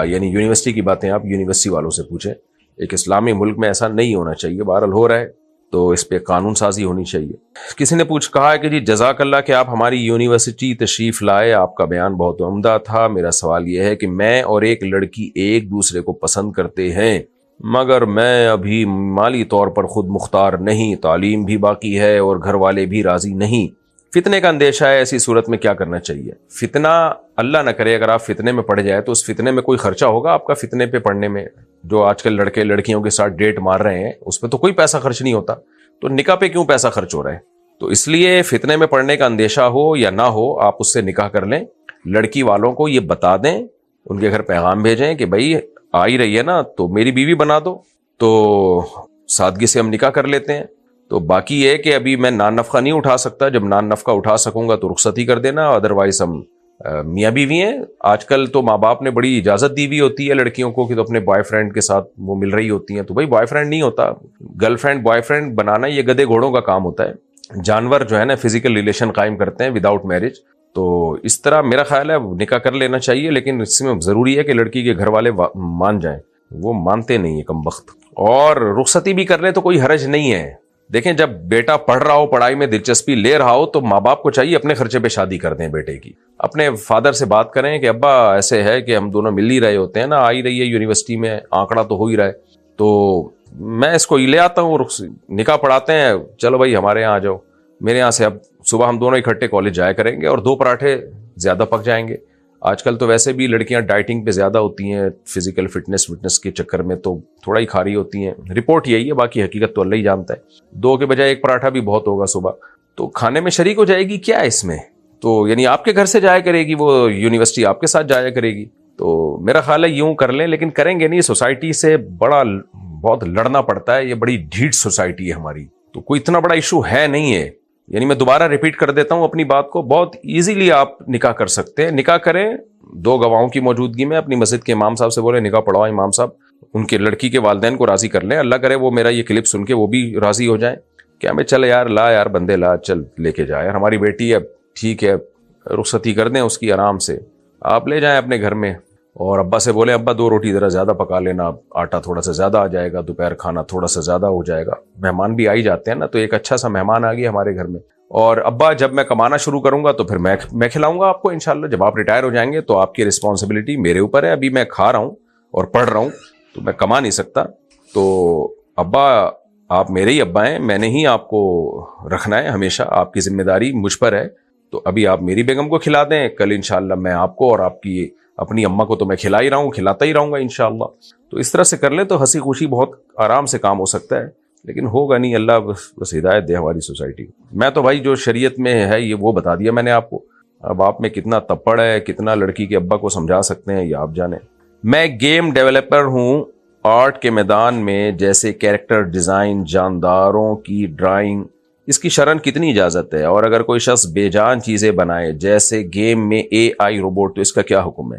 S2: یعنی یونیورسٹی کی باتیں آپ یونیورسٹی والوں سے پوچھیں. ایک اسلامی ملک میں ایسا نہیں ہونا چاہیے. بہرحال ہو رہا ہے تو اس پہ قانون سازی ہونی چاہیے. کسی نے کہا ہے کہ جی جزاک اللہ کہ آپ ہماری یونیورسٹی تشریف لائے, آپ کا بیان بہت عمدہ تھا. میرا سوال یہ ہے کہ میں اور ایک لڑکی ایک دوسرے کو پسند کرتے ہیں, مگر میں ابھی مالی طور پر خود مختار نہیں, تعلیم بھی باقی ہے اور گھر والے بھی راضی نہیں. فتنے کا اندیشہ ہے, ایسی صورت میں کیا کرنا چاہیے؟ فتنہ اللہ نہ کرے اگر آپ فتنے میں پڑ جائے تو اس فتنے میں کوئی خرچہ ہوگا آپ کا فتنے پہ پڑنے میں؟ جو آج کل لڑکے لڑکیوں کے ساتھ ڈیٹ مار رہے ہیں اس پہ تو کوئی پیسہ خرچ نہیں ہوتا, تو نکاح پہ کیوں پیسہ خرچ ہو رہا ہے؟ تو اس لیے فتنے میں پڑنے کا اندیشہ ہو یا نہ ہو, آپ اس سے نکاح کر لیں. لڑکی والوں کو یہ بتا دیں, ان کے گھر پیغام بھیجیں کہ بھائی آ ہی رہی ہے نا تو میری بیوی بنا دو, تو سادگی سے ہم نکاح کر لیتے ہیں. تو باقی یہ کہ ابھی میں نان نفقہ نہیں اٹھا سکتا, جب نان نفقہ اٹھا سکوں گا تو رخصتی کر دینا, ادروائز ہم میاں بیوی ہیں. آج کل تو ماں باپ نے بڑی اجازت دی ہوئی ہوتی ہے لڑکیوں کو کہ تو اپنے بوائے فرینڈ کے ساتھ وہ مل رہی ہوتی ہیں, تو بھائی بوائے فرینڈ نہیں ہوتا, گرل فرینڈ بوائے فرینڈ بنانا یہ گدے گھوڑوں کا کام ہوتا ہے. جانور جو ہے نا فزیکل ریلیشن قائم کرتے ہیں وداؤٹ میرج, تو اس طرح میرا خیال ہے نکاح کر لینا چاہیے. لیکن اس میں ضروری ہے کہ لڑکی کے گھر والے مان جائیں, وہ مانتے نہیں ہیں کمبخت. اور رخصتی بھی کر لیں تو کوئی حرج نہیں ہے. دیکھیں جب بیٹا پڑھ رہا ہو, پڑھائی میں دلچسپی لے رہا ہو, تو ماں باپ کو چاہیے اپنے خرچے پہ شادی کر دیں بیٹے کی. اپنے فادر سے بات کریں کہ ابا ایسے ہے کہ ہم دونوں مل ہی رہے ہوتے ہیں نا, آ ہی رہی ہے یونیورسٹی میں, آنکڑا تو ہو ہی رہا ہے, تو میں اس کو لے آتا ہوں, نکاح پڑھاتے ہیں, چلو بھائی ہمارے یہاں آ جاؤ, میرے یہاں سے اب صبح ہم دونوں اکٹھے کالج جایا کریں گے اور 2 پراٹھے زیادہ پک جائیں گے. آج کل تو ویسے بھی لڑکیاں ڈائٹنگ پہ زیادہ ہوتی ہیں, فزیکل فٹنس کے چکر میں تو تھوڑا ہی کھا رہی ہوتی ہیں. رپورٹ یہی ہے, باقی حقیقت تو اللہ ہی جانتا ہے. 2 کے بجائے 1 پراٹھا بھی بہت ہوگا صبح, تو کھانے میں شریک ہو جائے گی. کیا ہے اس میں؟ تو یعنی آپ کے گھر سے جایا کرے گی, وہ یونیورسٹی آپ کے ساتھ جایا کرے گی. تو میرا خیال ہے یوں کر لیں, لیکن کریں گے نہیں. سوسائٹی سے بہت لڑنا پڑتا ہے, یہ بڑی ڈھیٹ سوسائٹی ہے ہماری, تو کوئی اتنا بڑا ایشو ہے نہیں ہے. یعنی میں دوبارہ ریپیٹ کر دیتا ہوں اپنی بات کو, بہت ایزیلی آپ نکاح کر سکتے ہیں. نکاح کریں 2 گواہوں کی موجودگی میں, اپنی مسجد کے امام صاحب سے بولے نکاح پڑھواؤ امام صاحب, ان کے لڑکی کے والدین کو راضی کر لیں. اللہ کرے وہ میرا یہ کلپ سن کے وہ بھی راضی ہو جائیں کہ ہمیں چل یار, لا یار بندے لا, چل لے کے جا یار, ہماری بیٹی ہے, ٹھیک ہے, رخصتی کر دیں اس کی آرام سے, آپ لے جائیں اپنے گھر میں. اور ابا سے بولے ابا 2 روٹی ذرا زیادہ پکا لینا, آٹا تھوڑا سا زیادہ آ جائے گا, دوپہر کھانا تھوڑا سا زیادہ ہو جائے گا. مہمان بھی آ ہی جاتے ہیں نا, تو ایک اچھا سا مہمان آ گیا ہمارے گھر میں. اور ابا جب میں کمانا شروع کروں گا تو پھر میں کھلاؤں گا آپ کو انشاءاللہ. جب آپ ریٹائر ہو جائیں گے تو آپ کی رسپانسبلٹی میرے اوپر ہے. ابھی میں کھا رہا ہوں اور پڑھ رہا ہوں تو میں کما نہیں سکتا, تو ابا آپ میرے ہی ابا ہیں, میں نے ہی آپ کو رکھنا ہے ہمیشہ, آپ کی ذمہ داری مجھ پر ہے. تو ابھی آپ میری بیگم کو کھلا دیں, کل انشاءاللہ میں آپ کو, اور آپ کی اپنی اماں کو تو میں کھلا ہی رہا ہوں, کھلاتا ہی رہوں گا انشاءاللہ. تو اس طرح سے کر لیں تو ہنسی خوشی بہت آرام سے کام ہو سکتا ہے. لیکن ہوگا نہیں, اللہ بس ہدایت دے ہماری سوسائٹی کو. میں تو بھائی جو شریعت میں ہے یہ وہ بتا دیا میں نے آپ کو. اب آپ میں کتنا تپڑ ہے, کتنا لڑکی کے ابا کو سمجھا سکتے ہیں, یہ آپ جانیں. میں گیم ڈیولپر ہوں, آرٹ کے میدان میں جیسے کیریکٹر ڈیزائن, جانداروں کی ڈرائنگ, اس کی شرعن کتنی اجازت ہے؟ اور اگر کوئی شخص بے جان چیزیں بنائے جیسے گیم میں AI روبوٹ, تو اس کا کیا حکم ہے؟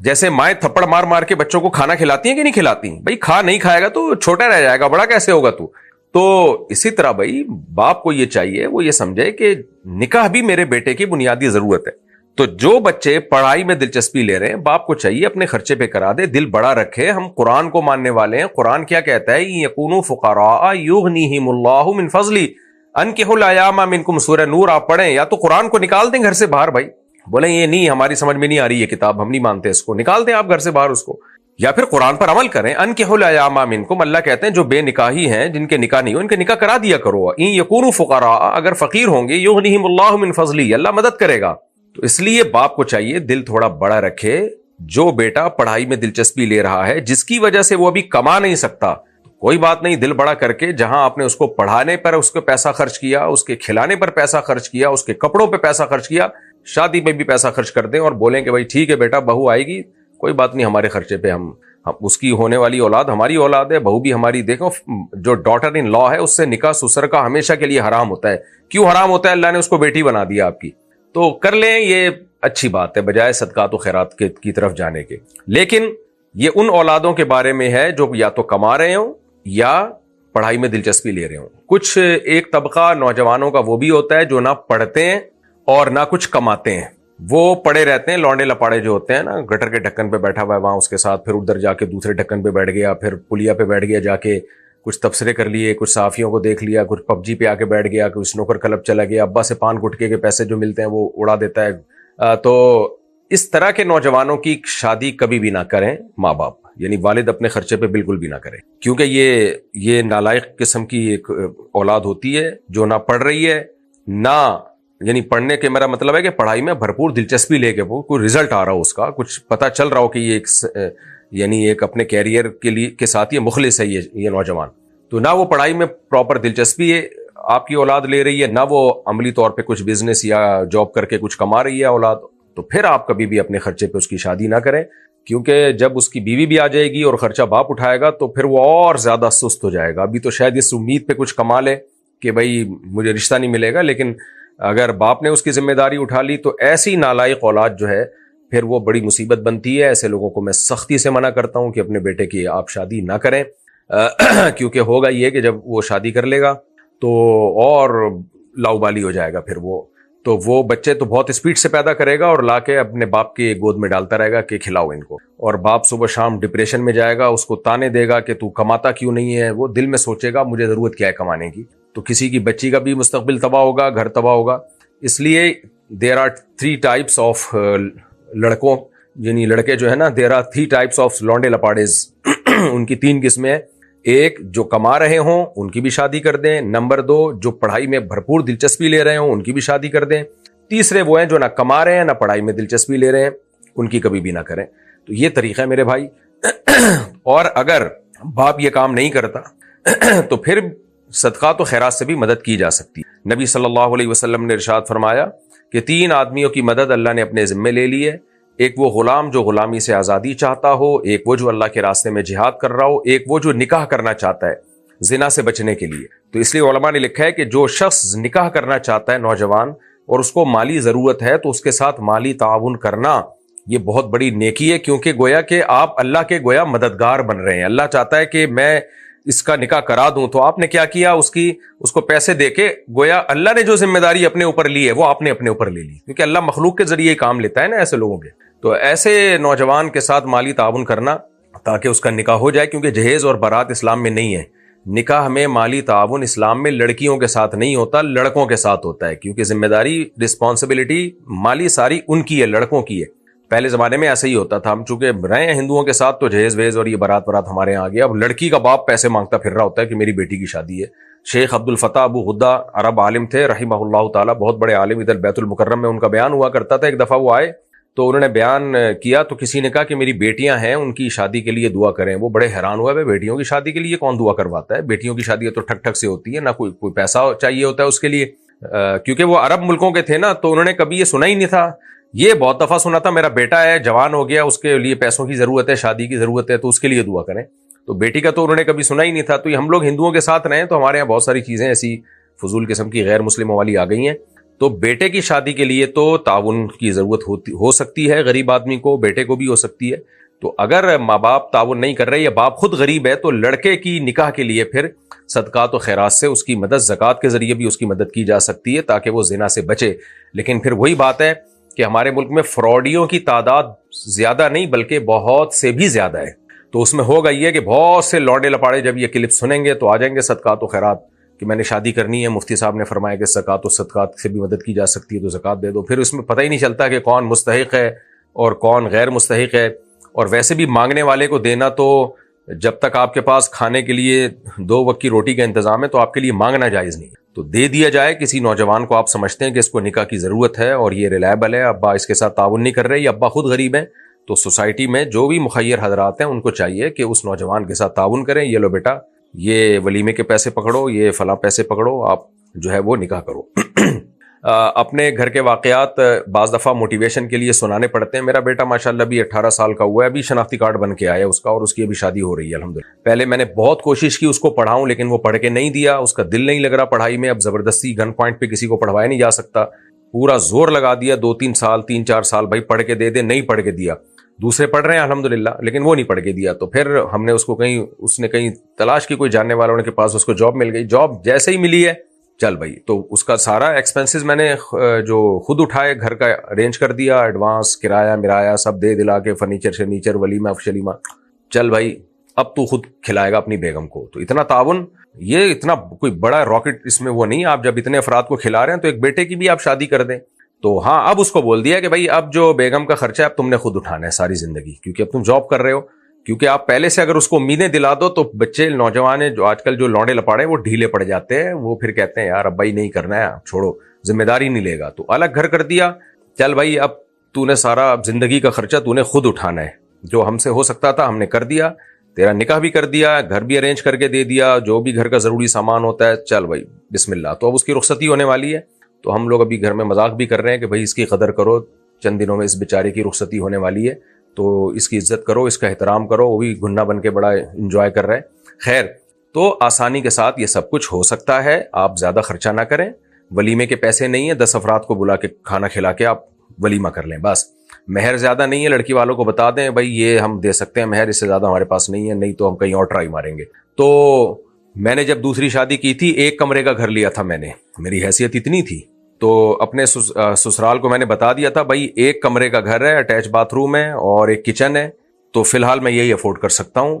S2: جیسے مائیں تھپڑ مار مار کے بچوں کو کھانا کھلاتی ہیں کہ نہیں کھلاتی؟ بھائی کھا نہیں کھائے گا تو چھوٹا رہ جائے گا، بڑا کیسے ہوگا تو اسی طرح بھائی باپ کو یہ چاہیے وہ یہ سمجھے کہ نکاح بھی میرے بیٹے کی بنیادی ضرورت ہے. تو جو بچے پڑھائی میں دلچسپی لے رہے ہیں باپ کو چاہیے اپنے خرچے پہ کرا دے، دل بڑا رکھے. ہم قرآن کو ماننے والے ہیں، قرآن کیا کہتا ہے؟ یکونوا فقراء یغنیہم اللہ من فضلہ انکحوا الایام منکم. سورہ نور آپ پڑھیں، یا تو قرآن کو نکال دیں گھر سے باہر، بھائی بولیں یہ نہیں ہماری سمجھ میں نہیں آ رہی یہ کتاب، ہم نہیں مانتے اس کو، نکال دیں آپ گھر سے باہر اس کو، یا پھر قرآن پر عمل کریں. انکحوا الایام منکم، اللہ کہتے ہیں جو بے نکاحی ہیں جن کے نکاح نہیں ہو ان کے نکاح کرا دیا کرو. ان یکونوا فقراء، اگر فقیر ہوں گے، یغنیہم اللہ من فضلہ، اللہ مدد کرے گا. تو اس لیے باپ کو چاہیے دل تھوڑا بڑا رکھے. جو بیٹا پڑھائی میں دلچسپی لے رہا ہے جس کی وجہ سے وہ ابھی کما نہیں سکتا، کوئی بات نہیں، دل بڑا کر کے جہاں آپ نے اس کو پڑھانے پر اس کو پیسہ خرچ کیا، اس کے کھلانے پر پیسہ خرچ کیا، اس کے کپڑوں پہ پیسہ خرچ کیا، شادی پہ بھی پیسہ خرچ کر دیں اور بولیں کہ بھائی ٹھیک ہے بیٹا بہو آئے گی، کوئی بات نہیں، ہمارے خرچے پہ ہم اس کی ہونے والی اولاد ہماری اولاد ہے، بہو بھی ہماری. دیکھو جو ڈاٹر ان لا ہے اس سے نکاح سسر کا ہمیشہ کے لیے حرام ہوتا ہے. کیوں حرام ہوتا ہے؟ اللہ نے اس کو بیٹی بنا دیا آپ کی. تو کر لیں، یہ اچھی بات ہے بجائے صدقات و خیرات کی طرف جانے کے. لیکن یہ ان اولادوں کے بارے میں ہے جو یا تو کما رہے ہوں یا پڑھائی میں دلچسپی لے رہے ہوں. کچھ ایک طبقہ نوجوانوں کا وہ بھی ہوتا ہے جو نہ پڑھتے ہیں اور نہ کچھ کماتے ہیں، وہ پڑے رہتے ہیں. لونڈے لپاڑے جو ہوتے ہیں نا، گٹر کے ڈھکن پہ بیٹھا ہوا ہے وہاں اس کے ساتھ، پھر ادھر جا کے دوسرے ڈھکن پہ بیٹھ گیا، پھر پلیا پہ بیٹھ گیا، جا کے کچھ تبصرے کر لیے، کچھ صحافیوں کو دیکھ لیا، کچھ پب جی پہ آ کے بیٹھ گیا، کچھ سنوکر کلب چلا گیا، ابا سے پان گٹکے کے پیسے جو ملتے ہیں وہ اڑا دیتا ہے. تو اس طرح کے نوجوانوں کی شادی کبھی بھی نہ کریں ماں باپ، یعنی والد اپنے خرچے پہ بالکل بھی نہ کریں، کیونکہ یہ نالائق قسم کی ایک اولاد ہوتی ہے جو نہ پڑھ رہی ہے نہ، یعنی پڑھنے کے میرا مطلب ہے کہ پڑھائی میں بھرپور دلچسپی لے کے وہ کوئی رزلٹ آ رہا ہو، اس کا کچھ پتہ چل رہا ہو کہ یہ یعنی ایک اپنے کیریئر کے ساتھ یہ مخلص ہے یہ نوجوان. تو نہ وہ پڑھائی میں پراپر دلچسپی ہے آپ کی اولاد لے رہی ہے، نہ وہ عملی طور پہ کچھ بزنس یا جاب کر کے کچھ کما رہی ہے اولاد، تو پھر آپ کبھی بھی اپنے خرچے پہ اس کی شادی نہ کریں. کیونکہ جب اس کی بیوی بھی آ جائے گی اور خرچہ باپ اٹھائے گا تو پھر وہ اور زیادہ سست ہو جائے گا. ابھی تو شاید اس امید پہ کچھ کما لے کہ بھائی مجھے رشتہ نہیں ملے گا، لیکن اگر باپ نے اس کی ذمہ داری اٹھا لی تو ایسی نالائق اولاد جو ہے پھر وہ بڑی مصیبت بنتی ہے. ایسے لوگوں کو میں سختی سے منع کرتا ہوں کہ اپنے بیٹے کی آپ شادی نہ کریں، کیونکہ ہوگا یہ کہ جب وہ شادی کر لے گا تو اور لاؤبالی ہو جائے گا، پھر وہ بچے تو بہت اسپیڈ سے پیدا کرے گا اور لا کے اپنے باپ کی گود میں ڈالتا رہے گا کہ کھلاؤ ان کو، اور باپ صبح شام ڈپریشن میں جائے گا، اس کو تانے دے گا کہ تو کماتا کیوں نہیں ہے. وہ دل میں سوچے گا مجھے ضرورت کیا ہے کمانے کی. تو کسی کی بچی کا بھی مستقبل تباہ ہوگا، گھر تباہ ہوگا. اس لیے دیر آر 3 ٹائپس آف لڑکوں، یعنی لڑکے جو ہے نا، دیر آر 3 ٹائپس آف لونڈے لپاڑیز. ان کی 3 قسمیں ہیں. ایک جو کما رہے ہوں ان کی بھی شادی کر دیں. نمبر 2 جو پڑھائی میں بھرپور دلچسپی لے رہے ہوں ان کی بھی شادی کر دیں. تیسرے وہ ہیں جو نہ کما رہے ہیں نہ پڑھائی میں دلچسپی لے رہے ہیں، ان کی کبھی بھی نہ کریں. تو یہ طریقہ ہے میرے بھائی. اور اگر باپ یہ کام نہیں کرتا تو پھر صدقات و خیرات سے بھی مدد کی جا سکتی. نبی صلی اللہ علیہ وسلم نے ارشاد فرمایا کہ 3 آدمیوں کی مدد اللہ نے اپنے ذمے لے لی ہے. ایک وہ غلام جو غلامی سے آزادی چاہتا ہو، ایک وہ جو اللہ کے راستے میں جہاد کر رہا ہو، ایک وہ جو نکاح کرنا چاہتا ہے زنا سے بچنے کے لیے. تو اس لیے علماء نے لکھا ہے کہ جو شخص نکاح کرنا چاہتا ہے نوجوان اور اس کو مالی ضرورت ہے تو اس کے ساتھ مالی تعاون کرنا یہ بہت بڑی نیکی ہے، کیونکہ گویا کہ آپ اللہ کے گویا مددگار بن رہے ہیں. اللہ چاہتا ہے کہ میں اس کا نکاح کرا دوں، تو آپ نے کیا کیا؟ اس کو پیسے دے کے گویا اللہ نے جو ذمہ داری اپنے اوپر لی ہے وہ آپ نے اپنے اوپر لے لی، کیونکہ اللہ مخلوق کے ذریعے کام لیتا ہے نا ایسے لوگوں کے. تو ایسے نوجوان کے ساتھ مالی تعاون کرنا تاکہ اس کا نکاح ہو جائے، کیونکہ جہیز اور بارات اسلام میں نہیں ہے. نکاح میں مالی تعاون اسلام میں لڑکیوں کے ساتھ نہیں ہوتا، لڑکوں کے ساتھ ہوتا ہے، کیونکہ ذمہ داری رسپانسبلٹی مالی ساری ان کی ہے، لڑکوں کی ہے. پہلے زمانے میں ایسا ہی ہوتا تھا. ہم چونکہ رہے ہیں ہندوؤں کے ساتھ تو جہیز ویز اور یہ بارات ہمارے یہاں آ گیا. اب لڑکی کا باپ پیسے مانگتا پھر رہا ہوتا ہے کہ میری بیٹی کی شادی ہے. شیخ عبد الفتاح ابو غدہ عرب عالم تھے رحمہ اللہ تعالیٰ، بہت بڑے عالم، ادھر بیت المکرم میں ان کا بیان ہوا کرتا تھا. ایک دفعہ وہ آئے تو انہوں نے بیان کیا تو کسی نے کہا کہ میری بیٹیاں ہیں ان کی شادی کے لیے دعا کریں. وہ بڑے حیران ہوا، بیٹیوں کی شادی کے لیے کون دعا کرواتا ہے؟ بیٹیوں کی شادی تو ٹھک ٹھک سے ہوتی ہے، نہ کوئی پیسہ چاہیے ہوتا ہے اس کے لیے. کیونکہ وہ عرب ملکوں کے تھے نا، تو انہوں نے کبھی یہ سنا ہی نہیں تھا. یہ بہت دفعہ سنا تھا میرا بیٹا ہے جوان ہو گیا، اس کے لیے پیسوں کی ضرورت ہے، شادی کی ضرورت ہے، تو اس کے لیے دعا کریں. تو بیٹی کا تو انہوں نے کبھی سنا ہی نہیں تھا. تو یہ ہم لوگ ہندوؤں کے ساتھ رہے تو ہمارے یہاں بہت ساری چیزیں ایسی فضول قسم کی غیر مسلموں والی آ گئی ہیں. تو بیٹے کی شادی کے لیے تو تعاون کی ضرورت ہو سکتی ہے، غریب آدمی کو، بیٹے کو بھی ہو سکتی ہے. تو اگر ماں باپ تعاون نہیں کر رہے یا باپ خود غریب ہے تو لڑکے کی نکاح کے لیے پھر صدقات و خیرات سے اس کی مدد، زکوٰۃ کے ذریعے بھی اس کی مدد کی جا سکتی ہے تاکہ وہ زنا سے بچے. لیکن پھر وہی بات ہے کہ ہمارے ملک میں فراڈیوں کی تعداد زیادہ نہیں بلکہ بہت سے بھی زیادہ ہے. تو اس میں ہوگا یہ کہ بہت سے لوڈے لپاڑے جب یہ کلپ سنیں گے تو آ جائیں گے صدقات و خیرات کہ میں نے شادی کرنی ہے، مفتی صاحب نے فرمایا کہ زکوٰۃ و صدقات سے بھی مدد کی جا سکتی ہے تو زکوٰۃ دے دو. پھر اس میں پتہ ہی نہیں چلتا کہ کون مستحق ہے اور کون غیر مستحق ہے. اور ویسے بھی مانگنے والے کو دینا تو جب تک آپ کے پاس کھانے کے لیے 2 وقت کی روٹی کا انتظام ہے تو آپ کے لیے مانگنا جائز نہیں. تو دے دیا جائے کسی نوجوان کو آپ سمجھتے ہیں کہ اس کو نکاح کی ضرورت ہے اور یہ ریلائبل ہے، ابا اس کے ساتھ تعاون نہیں کر رہے یا ابا خود غریب ہیں، تو سوسائٹی میں جو بھی مخیر حضرات ہیں ان کو چاہیے کہ اس نوجوان کے ساتھ تعاون کریں. یہ لو بیٹا یہ ولیمے کے پیسے پکڑو، یہ فلاں پیسے پکڑو، آپ جو ہے وہ نکاح کرو. اپنے گھر کے واقعات بعض دفعہ موٹیویشن کے لیے سنانے پڑتے ہیں. میرا بیٹا ماشاءاللہ بھی 18 سال کا ہوا ہے، ابھی شناختی کارڈ بن کے آیا اس کا اور اس کی ابھی شادی ہو رہی ہے الحمدللہ. پہلے میں نے بہت کوشش کی اس کو پڑھاؤں لیکن وہ پڑھ کے نہیں دیا، اس کا دل نہیں لگ رہا پڑھائی میں. اب زبردستی گن پوائنٹ پہ کسی کو پڑھوایا نہیں جا سکتا، پورا زور لگا دیا 2-3 سال 3-4 سال بھائی پڑھ کے دے دے، نہیں پڑھ کے دیا. دوسرے پڑھ رہے ہیں الحمدللہ لیکن وہ نہیں پڑھ کے دیا. تو پھر ہم نے اس کو اس نے کہیں تلاش کی، کوئی جاننے والوں کے پاس اس کو جاب مل گئی. جاب جیسے ہی ملی ہے چل بھائی، تو اس کا سارا ایکسپنسز میں نے جو خود اٹھائے، گھر کا ارینج کر دیا، ایڈوانس کرایہ مرایا سب دے دلا کے، فرنیچر ولیمہ شلیمہ، چل بھائی اب تو خود کھلائے گا اپنی بیگم کو. تو اتنا تعاون، یہ اتنا کوئی بڑا راکٹ اس میں وہ نہیں. آپ جب اتنے افراد کو کھلا رہے ہیں تو ایک بیٹے کی بھی آپ شادی کر دیں. تو ہاں اب اس کو بول دیا کہ بھائی اب جو بیگم کا خرچہ ہے اب تم نے خود اٹھانا ہے ساری زندگی، کیونکہ اب تم جاب کر رہے ہو. کیونکہ آپ پہلے سے اگر اس کو امیدیں دلا دو تو بچے نوجوان جو آج کل جو لونڈے لپاڑے وہ ڈھیلے پڑ جاتے ہیں، وہ پھر کہتے ہیں یار ابا ہی نہیں کرنا ہے، چھوڑو، ذمہ داری نہیں لے گا. تو الگ گھر کر دیا، چل بھائی اب تو نے سارا زندگی کا خرچہ تو نے خود اٹھانا ہے. جو ہم سے ہو سکتا تھا ہم نے کر دیا، تیرا نکاح بھی کر دیا، گھر بھی ارینج کر کے دے دیا، جو بھی گھر کا ضروری سامان ہوتا ہے چل بھائی بسم اللہ. تو اب اس کی رخصتی ہونے والی ہے تو ہم لوگ ابھی گھر میں مذاق بھی کر رہے ہیں کہ بھائی اس کی قدر کرو، چند دنوں میں اس بیچارے کی رخصتی ہونے والی ہے تو اس کی عزت کرو، اس کا احترام کرو. وہ بھی گھنا بن کے بڑا انجوائے کر رہا ہے. خیر، تو آسانی کے ساتھ یہ سب کچھ ہو سکتا ہے. آپ زیادہ خرچہ نہ کریں، ولیمے کے پیسے نہیں ہیں 10 افراد کو بلا کے کھانا کھلا کے آپ ولیمہ کر لیں بس. مہر زیادہ نہیں ہے، لڑکی والوں کو بتا دیں بھائی یہ ہم دے سکتے ہیں مہر، اس سے زیادہ ہمارے پاس نہیں ہے، نہیں تو ہم کہیں اور ٹرائی ماریں گے. تو میں نے جب دوسری شادی کی تھی 1 کمرے کا گھر لیا تھا میں نے، میری حیثیت اتنی تھی تو اپنے سسرال کو میں نے بتا دیا تھا بھائی 1 کمرے کا گھر ہے، اٹیچ باتھ روم ہے اور 1 کچن ہے، تو فی الحال میں یہی افورڈ کر سکتا ہوں،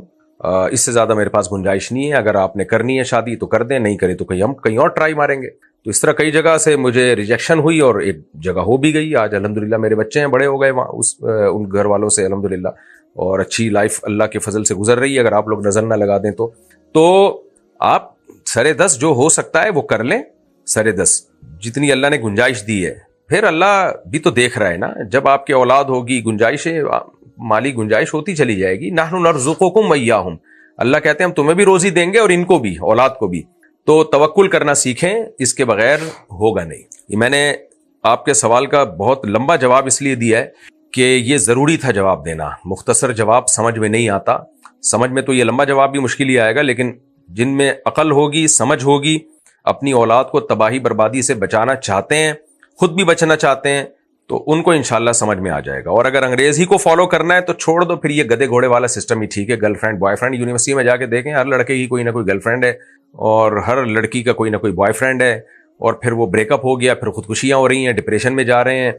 S2: اس سے زیادہ میرے پاس گنجائش نہیں ہے. اگر آپ نے کرنی ہے شادی تو کر دیں، نہیں کرے تو ہم کہیں اور ٹرائی ماریں گے. تو اس طرح کئی جگہ سے مجھے ریجیکشن ہوئی اور ایک جگہ ہو بھی گئی. آج الحمدللہ میرے بچے ہیں، بڑے ہو گئے وہاں ان گھر والوں سے الحمدللہ، اور اچھی لائف اللہ کے فضل سے گزر رہی ہے. اگر آپ لوگ نظر نہ لگا دیں تو آپ سرے 10 جو ہو سکتا ہے وہ کر لیں، سرے 10 جتنی اللہ نے گنجائش دی ہے. پھر اللہ بھی تو دیکھ رہا ہے نا، جب آپ کے اولاد ہوگی گنجائشیں، مالی گنجائش ہوتی چلی جائے گی. نحن نرزقکم وإیاہم، اللہ کہتے ہیں ہم تمہیں بھی روزی دیں گے اور ان کو بھی، اولاد کو بھی. تو توکل کرنا سیکھیں، اس کے بغیر ہوگا نہیں. یہ میں نے آپ کے سوال کا بہت لمبا جواب اس لیے دیا ہے کہ یہ ضروری تھا جواب دینا. مختصر جواب سمجھ میں نہیں آتا، سمجھ میں تو یہ لمبا جواب بھی مشکل ہی آئے گا، لیکن جن میں عقل ہوگی، سمجھ ہوگی، اپنی اولاد کو تباہی بربادی سے بچانا چاہتے ہیں، خود بھی بچنا چاہتے ہیں، تو ان کو انشاءاللہ سمجھ میں آ جائے گا. اور اگر انگریز ہی کو فالو کرنا ہے تو چھوڑ دو، پھر یہ گدے گھوڑے والا سسٹم ہی ٹھیک ہے. Girl friend boy friend, university میں جا کے دیکھیں ہر لڑکے کی کوئی نہ کوئی گرل فرینڈ ہے اور ہر لڑکی کا کوئی نہ کوئی بوائے فرینڈ ہے، اور پھر وہ بریک اپ ہو گیا، پھر خودکشیاں ہو رہی ہیں، ڈپریشن میں جا رہے ہیں،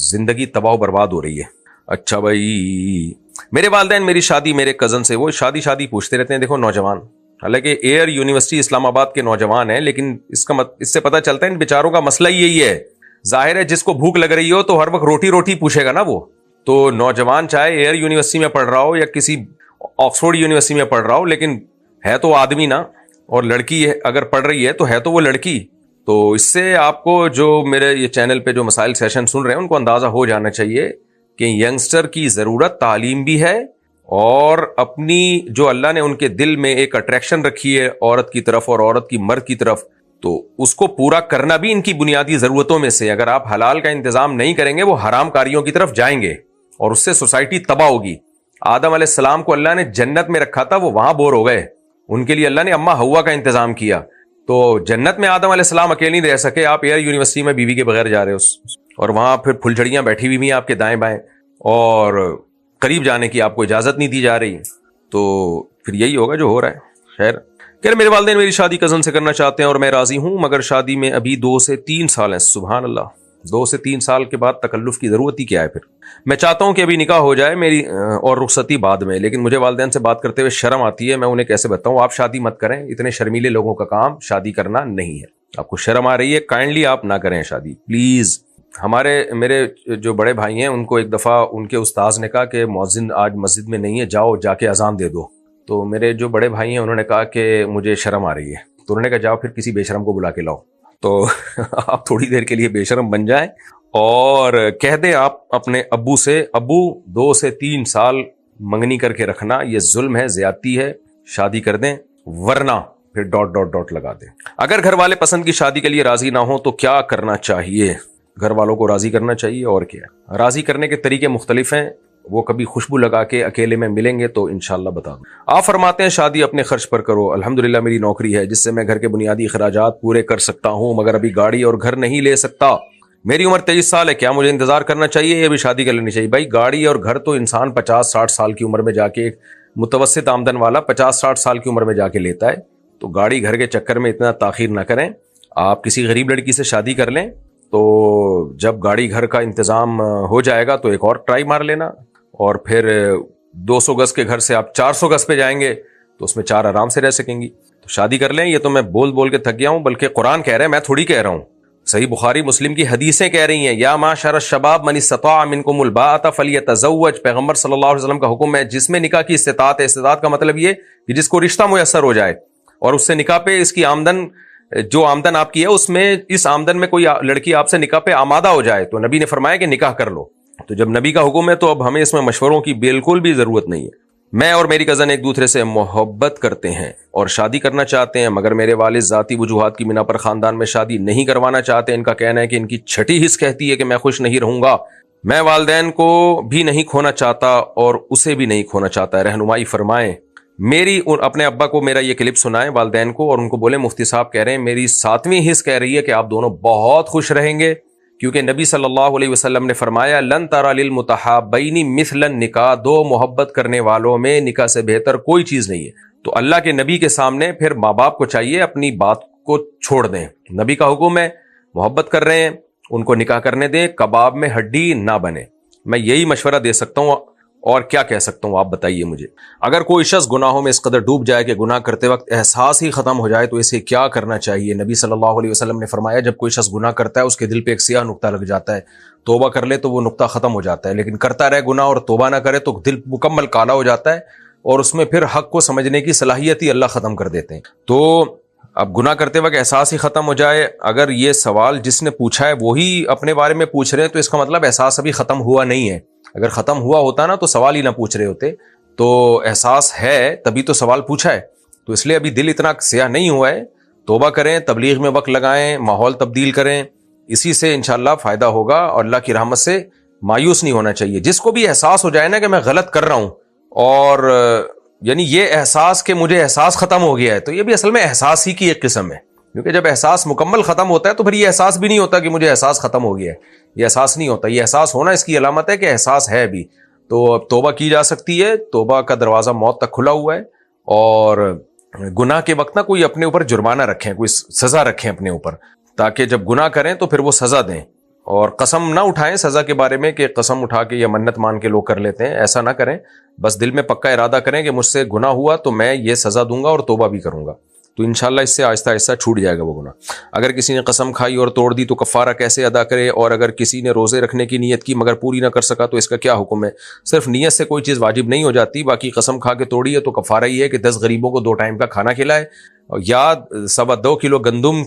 S2: زندگی تباہ و برباد ہو رہی ہے. اچھا بھائی، میرے والدین میری شادی میرے کزن سے، وہ شادی پوچھتے رہتے ہیں. دیکھو نوجوان، حالانکہ ایئر یونیورسٹی اسلام آباد کے نوجوان ہیں، لیکن اس سے پتہ چلتا ہے ان بیچاروں کا مسئلہ ہی یہی ہے. ظاہر ہے جس کو بھوک لگ رہی ہو تو ہر وقت روٹی پوچھے گا نا وہ. تو نوجوان چاہے ایئر یونیورسٹی میں پڑھ رہا ہو یا کسی آکسفورڈ یونیورسٹی میں پڑھ رہا ہو، لیکن ہے تو آدمی نا. اور لڑکی اگر پڑھ رہی ہے تو ہے تو وہ لڑکی. تو اس سے آپ کو جو میرے یہ چینل پہ جو مسائل سیشن سن رہے ہیں ان کو اندازہ ہو جانا چاہیے کہ ینگسٹر کی ضرورت تعلیم بھی ہے، اور اپنی جو اللہ نے ان کے دل میں ایک اٹریکشن رکھی ہے عورت کی طرف اور عورت کی مرد کی طرف، تو اس کو پورا کرنا بھی ان کی بنیادی ضرورتوں میں سے. اگر آپ حلال کا انتظام نہیں کریں گے وہ حرام کاریوں کی طرف جائیں گے اور اس سے سوسائٹی تباہ ہوگی. آدم علیہ السلام کو اللہ نے جنت میں رکھا تھا، وہ وہاں بور ہو گئے. ان کے لیے اللہ نے اما ہوا کا انتظام کیا تو جنت میں آدم علیہ السلام اکیلے نہیں رہ سکے, آپ ایئر یونیورسٹی میں بیوی کے بغیر جا رہے ہو, اور وہاں پھر پھلجھڑیاں بیٹھی ہوئی ہیں آپ کے دائیں بائیں, اور قریب جانے کی آپ کو اجازت نہیں دی جا رہی. تو پھر یہی ہوگا جو ہو رہا ہے. خیر میرے والدین میری شادی کزن سے کرنا چاہتے ہیں اور میں راضی ہوں, مگر شادی میں ابھی 2 سے 3 سال ہیں. سبحان اللہ, 2 سے 3 سال کے بعد تکلف کی ضرورت ہی کیا ہے؟ پھر میں چاہتا ہوں کہ ابھی نکاح ہو جائے میری اور رخصتی بعد میں, لیکن مجھے والدین سے بات کرتے ہوئے شرم آتی ہے. میں انہیں کیسے بتاؤں آپ شادی مت کریں, اتنے شرمیلے لوگوں کا کام شادی کرنا نہیں ہے. آپ کو شرم آ رہی ہے, کائنڈلی آپ نہ کریں شادی پلیز. میرے جو بڑے بھائی ہیں ان کو ایک دفعہ ان کے استاذ نے کہا کہ مؤذن آج مسجد میں نہیں ہے, جاؤ جا کے اذان دے دو. تو میرے جو بڑے بھائی ہیں انہوں نے کہا کہ مجھے شرم آ رہی ہے. تو انہوں نے کہا جاؤ پھر کسی بے شرم کو بلا کے لاؤ. تو آپ تھوڑی دیر کے لیے بے شرم بن جائیں اور کہہ دیں آپ اپنے ابو سے, ابو 2 سے 3 سال منگنی کر کے رکھنا یہ ظلم ہے, زیادتی ہے, شادی کر دیں, ورنہ پھر ... لگا دیں. اگر گھر والے پسند کی شادی کے لیے راضی نہ ہوں تو کیا کرنا چاہیے؟ گھر والوں کو راضی کرنا چاہیے, اور کیا. راضی کرنے کے طریقے مختلف ہیں, وہ کبھی خوشبو لگا کے اکیلے میں ملیں گے تو انشاءاللہ بتا دوں. آپ فرماتے ہیں شادی اپنے خرچ پر کرو. الحمدللہ میری نوکری ہے جس سے میں گھر کے بنیادی اخراجات پورے کر سکتا ہوں, مگر ابھی گاڑی اور گھر نہیں لے سکتا. میری عمر 23 سال ہے, کیا مجھے انتظار کرنا چاہیے یا ابھی شادی کر لینی چاہیے؟ بھائی گاڑی اور گھر تو انسان 50-60 سال کی عمر میں جا کے, ایک متوسط آمدن والا 50-60 سال کی عمر میں جا کے لیتا ہے. تو گاڑی گھر کے چکر میں اتنا تاخیر نہ کریں. آپ کسی غریب لڑکی سے شادی کر لیں, تو جب گاڑی گھر کا انتظام ہو جائے گا تو ایک اور ٹرائی مار لینا, اور پھر 200 گز کے گھر سے آپ 400 گز پہ جائیں گے تو اس میں 4 آرام سے رہ سکیں گی. تو شادی کر لیں. یہ تو میں بول کے تھک گیا ہوں, بلکہ قرآن کہہ رہے ہیں, میں تھوڑی کہہ رہا ہوں. صحیح بخاری مسلم کی حدیثیں کہہ رہی ہیں, یا معاشر الشباب من استطاع منکم الباءۃ فلیتزوج. پیغمبر صلی اللہ علیہ وسلم کا حکم ہے جس میں نکاح کی استطاعت ہے. استطاعت کا مطلب یہ کہ جس کو رشتہ میسر ہو جائے اور اس سے نکاح پہ اس کی آمدن, جو آمدن آپ کی ہے اس میں, اس آمدن میں کوئی لڑکی آپ سے نکاح پہ آمادہ ہو جائے تو نبی نے فرمایا کہ نکاح کر لو. تو جب نبی کا حکم ہے تو اب ہمیں اس میں مشوروں کی بالکل بھی ضرورت نہیں ہے. میں اور میری کزن ایک دوسرے سے محبت کرتے ہیں اور شادی کرنا چاہتے ہیں, مگر میرے والد ذاتی وجوہات کی بنا پر خاندان میں شادی نہیں کروانا چاہتے. ان کا کہنا ہے کہ ان کی چھٹی حص کہتی ہے کہ میں خوش نہیں رہوں گا. میں والدین کو بھی نہیں کھونا چاہتا اور اسے بھی نہیں کھونا چاہتا. رہنمائی فرمائیں. اپنے ابا کو میرا یہ کلپ سنائیں والدین کو, اور ان کو بولیں مفتی صاحب کہہ رہے ہیں میری 7ویں حص کہہ رہی ہے کہ آپ دونوں بہت خوش رہیں گے, کیونکہ نبی صلی اللہ علیہ وسلم نے فرمایا لن ترى للمتحابین مثل النکاح. 2 محبت کرنے والوں میں نکاح سے بہتر کوئی چیز نہیں ہے. تو اللہ کے نبی کے سامنے پھر ماں باپ کو چاہیے اپنی بات کو چھوڑ دیں. نبی کا حکم ہے, محبت کر رہے ہیں ان کو نکاح کرنے دیں, کباب میں ہڈی نہ بنے. میں یہی مشورہ دے سکتا ہوں, اور کیا کہہ سکتا ہوں آپ بتائیے مجھے. اگر کوئی شخص گناہوں میں اس قدر ڈوب جائے کہ گناہ کرتے وقت احساس ہی ختم ہو جائے تو اسے کیا کرنا چاہیے؟ نبی صلی اللہ علیہ وسلم نے فرمایا جب کوئی شخص گناہ کرتا ہے اس کے دل پہ ایک سیاہ نقطہ لگ جاتا ہے, توبہ کر لے تو وہ نقطہ ختم ہو جاتا ہے, لیکن کرتا رہے گناہ اور توبہ نہ کرے تو دل مکمل کالا ہو جاتا ہے, اور اس میں پھر حق کو سمجھنے کی صلاحیت ہی اللہ ختم کر دیتے ہیں. تو اب گناہ کرتے وقت احساس ہی ختم ہو جائے, اگر یہ سوال جس نے پوچھا ہے وہی اپنے بارے میں پوچھ رہے ہیں تو اس کا مطلب احساس ابھی ختم ہوا نہیں ہے. اگر ختم ہوا ہوتا نا تو سوال ہی نہ پوچھ رہے ہوتے. تو احساس ہے تبھی تو سوال پوچھا ہے, تو اس لیے ابھی دل اتنا سیاہ نہیں ہوا ہے. توبہ کریں, تبلیغ میں وقت لگائیں, ماحول تبدیل کریں, اسی سے انشاءاللہ فائدہ ہوگا, اور اللہ کی رحمت سے مایوس نہیں ہونا چاہیے. جس کو بھی احساس ہو جائے نا کہ میں غلط کر رہا ہوں, اور یعنی یہ احساس کہ مجھے احساس ختم ہو گیا ہے, تو یہ بھی اصل میں احساس ہی کی ایک قسم ہے, کیونکہ جب احساس مکمل ختم ہوتا ہے تو پھر یہ احساس بھی نہیں ہوتا کہ مجھے احساس ختم ہو گیا ہے. یہ احساس نہیں ہوتا, یہ احساس ہونا اس کی علامت ہے کہ احساس ہے بھی. تو اب توبہ کی جا سکتی ہے, توبہ کا دروازہ موت تک کھلا ہوا ہے, اور گناہ کے وقت نہ کوئی اپنے اوپر جرمانہ رکھیں, کوئی سزا رکھیں اپنے اوپر, تاکہ جب گناہ کریں تو پھر وہ سزا دیں. اور قسم نہ اٹھائیں سزا کے بارے میں کہ قسم اٹھا کے یا منت مان کے لوگ کر لیتے ہیں, ایسا نہ کریں. بس دل میں پکا ارادہ کریں کہ مجھ سے گناہ ہوا تو میں یہ سزا دوں گا اور توبہ بھی کروں گا, تو انشاءاللہ اس سے آہستہ آہستہ چھوٹ جائے گا وہ گناہ. اگر کسی نے قسم کھائی اور توڑ دی تو کفارہ کیسے ادا کرے؟ اور اگر کسی نے روزے رکھنے کی نیت کی مگر پوری نہ کر سکا تو اس کا کیا حکم ہے؟ صرف نیت سے کوئی چیز واجب نہیں ہو جاتی, باقی قسم کھا کے توڑی ہے تو کفارہ یہ ہے کہ 10 غریبوں کو 2 ٹائم کا کھانا کھلائے, یا 2.25 کلو گندم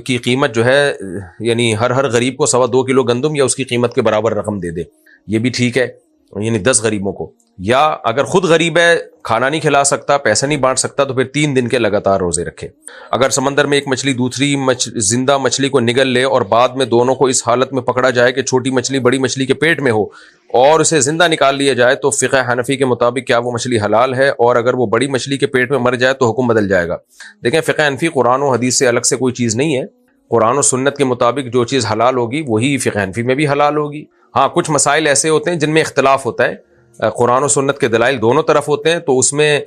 S2: کی قیمت جو ہے, یعنی ہر غریب کو 2.25 کلو گندم یا اس کی قیمت کے برابر رقم دے دے, یہ بھی ٹھیک ہے, یعنی 10 غریبوں کو. یا اگر خود غریب ہے, کھانا نہیں کھلا سکتا, پیسہ نہیں بانٹ سکتا, تو پھر 3 دن کے لگاتار روزے رکھے. اگر سمندر میں ایک مچھلی دوسری زندہ مچھلی کو نگل لے اور بعد میں دونوں کو اس حالت میں پکڑا جائے کہ چھوٹی مچھلی بڑی مچھلی کے پیٹ میں ہو اور اسے زندہ نکال لیا جائے, تو فقہ حنفی کے مطابق کیا وہ مچھلی حلال ہے؟ اور اگر وہ بڑی مچھلی کے پیٹ میں مر جائے تو حکم بدل جائے گا. دیکھیں فقہ حنفی قرآن و حدیث سے الگ سے کوئی چیز نہیں ہے. قرآن و سنت کے مطابق جو چیز حلال ہوگی وہی فقہ حنفی میں بھی حلال ہوگی. ہاں کچھ مسائل ایسے ہوتے ہیں جن میں اختلاف ہوتا ہے, قرآن و سنت کے دلائل دونوں طرف ہوتے ہیں, تو اس میں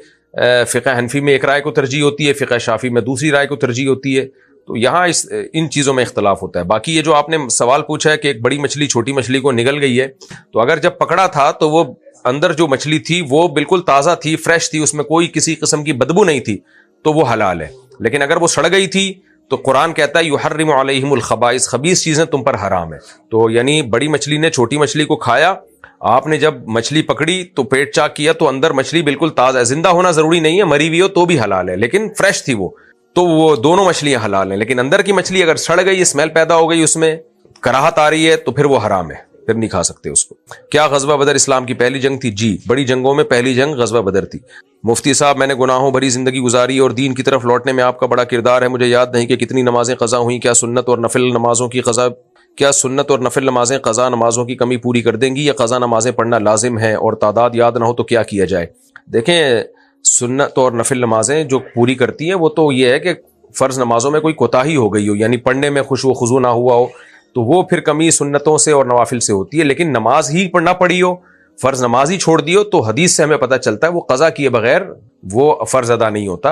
S2: فقہ حنفی میں ایک رائے کو ترجیح ہوتی ہے, فقہ شافعی میں دوسری رائے کو ترجیح ہوتی ہے. تو یہاں ان چیزوں میں اختلاف ہوتا ہے. باقی یہ جو آپ نے سوال پوچھا ہے کہ ایک بڑی مچھلی چھوٹی مچھلی کو نگل گئی ہے, تو اگر جب پکڑا تھا تو وہ اندر جو مچھلی تھی وہ بالکل تازہ تھی, فریش تھی, اس میں کوئی کسی قسم کی بدبو نہیں تھی, تو وہ حلال ہے. لیکن اگر وہ سڑ گئی تھی تو قرآن کہتا ہے یحرم علیہم الخبائث, خبیث چیزیں تم پر حرام ہے. تو یعنی بڑی مچھلی نے چھوٹی مچھلی کو کھایا, آپ نے جب مچھلی پکڑی تو پیٹ چاک کیا تو اندر مچھلی بالکل تازہ ہے, زندہ ہونا ضروری نہیں ہے, مری ہوئی ہو تو بھی حلال ہے, لیکن فریش تھی وہ, تو وہ دونوں مچھلیاں حلال ہیں. لیکن اندر کی مچھلی اگر سڑ گئی, اسمیل پیدا ہو گئی, اس میں کراہت آ رہی ہے, تو پھر وہ حرام ہے, پھر نہیں کھا سکتے اس کو. کیا غزوہ بدر اسلام کی پہلی جنگ تھی؟ جی, بڑی جنگوں میں پہلی جنگ غزوہ بدر تھی. مفتی صاحب, میں نے گناہوں بھری زندگی گزاری اور دین کی طرف لوٹنے میں آپ کا بڑا کردار ہے. مجھے یاد نہیں کہ کتنی نمازیں قضا ہوئیں. کیا سنت اور نفل نمازیں قضا نمازوں کی کمی پوری کر دیں گی, یا قضا نمازیں پڑھنا لازم ہے, اور تعداد یاد نہ ہو تو کیا کیا جائے؟ دیکھیں سنت اور نفل نمازیں جو پوری کرتی ہیں وہ تو یہ ہے کہ فرض نمازوں میں کوئی کوتاہی ہو گئی ہو, یعنی پڑھنے میں خشوع و خضوع نہ ہوا ہو, تو وہ پھر کمی سنتوں سے اور نوافل سے ہوتی ہے. لیکن نماز ہی نہ پڑھی ہو, فرض نماز ہی چھوڑ دی ہو, تو حدیث سے ہمیں پتہ چلتا ہے وہ قضا کیے بغیر وہ فرض ادا نہیں ہوتا.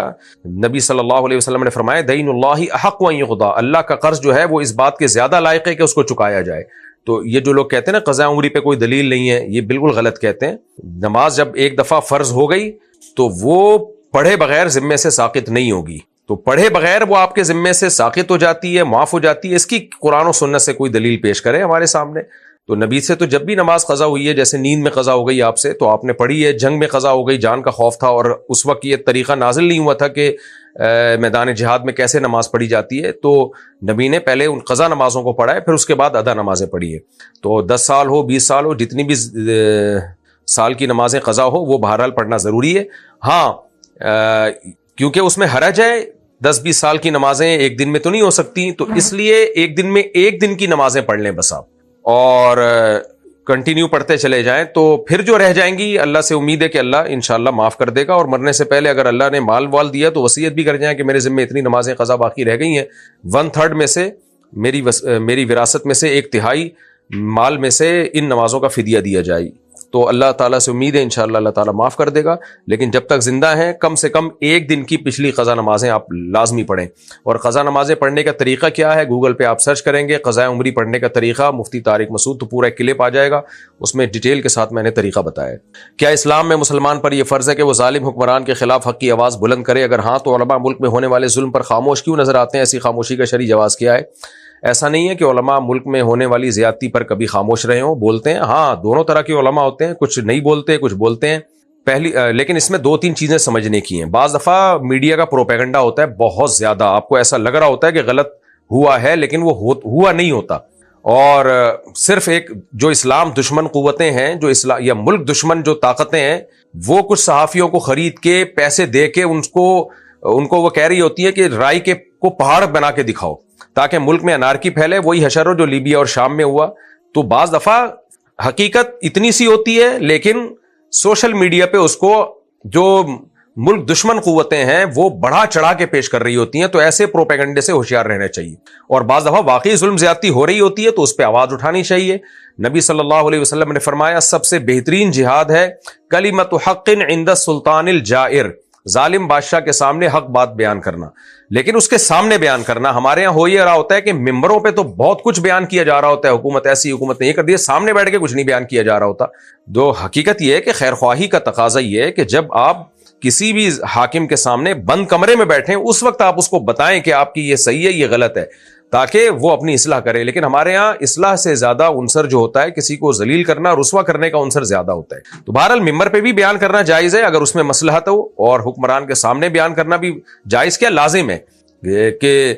S2: نبی صلی اللہ علیہ وسلم نے فرمایا دین اللہ احق ان یقضى, اللہ کا قرض جو ہے وہ اس بات کے زیادہ لائق ہے کہ اس کو چکایا جائے. تو یہ جو لوگ کہتے ہیں نا قضا عمری پہ کوئی دلیل نہیں ہے, یہ بالکل غلط کہتے ہیں. نماز جب ایک دفعہ فرض ہو گئی تو وہ پڑھے بغیر ذمے سے ساقط نہیں ہوگی, تو پڑھے بغیر وہ آپ کے ذمے سے ساقط ہو جاتی ہے, معاف ہو جاتی ہے. اس کی قرآن و سنت سے کوئی دلیل پیش کرے ہمارے سامنے. تو نبی سے تو جب بھی نماز قضا ہوئی ہے, جیسے نیند میں قضا ہو گئی آپ سے تو آپ نے پڑھی ہے, جنگ میں قضا ہو گئی, جان کا خوف تھا, اور اس وقت یہ طریقہ نازل نہیں ہوا تھا کہ میدان جہاد میں کیسے نماز پڑھی جاتی ہے, تو نبی نے پہلے ان قضا نمازوں کو پڑھا ہے, پھر اس کے بعد ادا نمازیں پڑھی ہے. تو 10 سال ہو 20 سال ہو, جتنی بھی سال کی نمازیں قضا ہو وہ بہرحال پڑھنا ضروری ہے. ہاں کیونکہ اس میں حرج ہے, 10-20 سال کی نمازیں ایک دن میں تو نہیں ہو سکتی, تو اس لیے ایک دن میں ایک دن کی نمازیں پڑھ لیں بس آپ, اور کنٹینیو پڑھتے چلے جائیں. تو پھر جو رہ جائیں گی اللہ سے امید ہے کہ اللہ انشاءاللہ معاف کر دے گا. اور مرنے سے پہلے اگر اللہ نے مال وال دیا تو وصیت بھی کر جائیں کہ میرے ذمہ اتنی نمازیں قضا باقی رہ گئی ہیں, 1/3 میں سے میری وراثت میں سے 1/3 مال میں سے ان نمازوں کا فدیہ دیا جائے. تو اللہ تعالیٰ سے امید ہے انشاءاللہ اللہ تعالیٰ معاف کر دے گا. لیکن جب تک زندہ ہیں کم سے کم ایک دن کی پچھلی قضا نمازیں آپ لازمی پڑھیں. اور قضا نمازیں پڑھنے کا طریقہ کیا ہے, گوگل پہ آپ سرچ کریں گے قضاء عمری پڑھنے کا طریقہ, مفتی طارق مسعود, تو پورا ایک کلپ آ جائے گا, اس میں ڈیٹیل کے ساتھ میں نے طریقہ بتایا ہے. کیا اسلام میں مسلمان پر یہ فرض ہے کہ وہ ظالم حکمران کے خلاف حق کی آواز بلند کرے؟ اگر ہاں تو علماء ملک میں ہونے والے ظلم پر خاموش کیوں نظر آتے ہیں؟ ایسی خاموشی کا شرعی جواز کیا ہے؟ ایسا نہیں ہے کہ علماء ملک میں ہونے والی زیادتی پر کبھی خاموش رہے ہوں, بولتے ہیں. ہاں دونوں طرح کے علماء ہوتے ہیں, کچھ نہیں بولتے کچھ بولتے ہیں. لیکن اس میں 2-3 چیزیں سمجھنے کی ہیں. بعض دفعہ میڈیا کا پروپیگنڈا ہوتا ہے بہت زیادہ, آپ کو ایسا لگ رہا ہوتا ہے کہ غلط ہوا ہے لیکن وہ ہوا نہیں ہوتا. اور صرف ایک جو اسلام دشمن قوتیں ہیں, جو یا ملک دشمن جو طاقتیں ہیں, وہ کچھ صحافیوں کو خرید کے پیسے دے کے ان کو وہ کہہ رہی ہوتی ہے کہ رائے کے کو پہاڑ بنا کے دکھاؤ تاکہ ملک میں انارکی پھیلے. وہی حشر ہو جو لیبیا اور شام میں ہوا. تو بعض دفعہ حقیقت اتنی سی ہوتی ہے لیکن سوشل میڈیا پہ اس کو جو ملک دشمن قوتیں ہیں وہ بڑھا چڑھا کے پیش کر رہی ہوتی ہیں. تو ایسے پروپیگنڈے سے ہوشیار رہنا چاہیے. اور بعض دفعہ واقعی ظلم زیادتی ہو رہی ہوتی ہے تو اس پہ آواز اٹھانی چاہیے. نبی صلی اللہ علیہ وسلم نے فرمایا سب سے بہترین جہاد ہے کلمۃ حق عند السلطان الجائر, ظالم بادشاہ کے سامنے حق بات بیان کرنا, لیکن اس کے سامنے بیان کرنا. ہمارے یہاں ہو یہ رہا ہوتا ہے کہ ممبروں پہ تو بہت کچھ بیان کیا جا رہا ہوتا ہے, حکومت ایسی حکومت نے یہ کر دیا, سامنے بیٹھ کے کچھ نہیں بیان کیا جا رہا ہوتا. دو حقیقت یہ ہے کہ خیر خواہی کا تقاضا یہ ہے کہ جب آپ کسی بھی حاکم کے سامنے بند کمرے میں بیٹھیں اس وقت آپ اس کو بتائیں کہ آپ کی یہ صحیح ہے یہ غلط ہے, تاکہ وہ اپنی اصلاح کرے. لیکن ہمارے ہاں اصلاح سے زیادہ عنصر جو ہوتا ہے کسی کو ذلیل کرنا, رسوا کرنے کا عنصر زیادہ ہوتا ہے. تو بہرحال ممبر پہ بھی بیان کرنا جائز ہے اگر اس میں مصلحت ہو, اور حکمران کے سامنے بیان کرنا بھی جائز, کیا لازم ہے کہ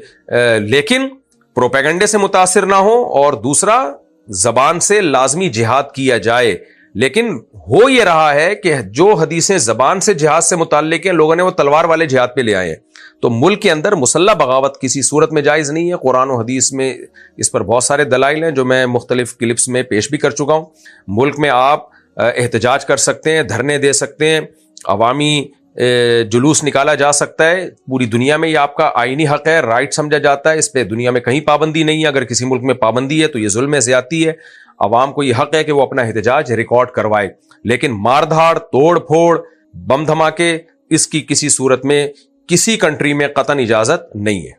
S2: لیکن پروپیگنڈے سے متاثر نہ ہو. اور دوسرا زبان سے لازمی جہاد کیا جائے, لیکن ہو یہ رہا ہے کہ جو حدیثیں زبان سے جہاد سے متعلق ہیں لوگوں نے وہ تلوار والے جہاد پہ لے آئے ہیں. تو ملک کے اندر مسلح بغاوت کسی صورت میں جائز نہیں ہے. قرآن و حدیث میں اس پر بہت سارے دلائل ہیں جو میں مختلف کلپس میں پیش بھی کر چکا ہوں. ملک میں آپ احتجاج کر سکتے ہیں, دھرنے دے سکتے ہیں, عوامی جلوس نکالا جا سکتا ہے. پوری دنیا میں یہ آپ کا آئینی حق ہے, رائٹ سمجھا جاتا ہے. اس پہ دنیا میں کہیں پابندی نہیں ہے. اگر کسی ملک میں پابندی ہے تو یہ ظلم ہے, زیادتی ہے. عوام کو یہ حق ہے کہ وہ اپنا احتجاج ریکارڈ کروائے, لیکن مار دھاڑ, توڑ پھوڑ, بم دھماکے, اس کی کسی صورت میں کسی کنٹری میں قطعاً اجازت نہیں ہے.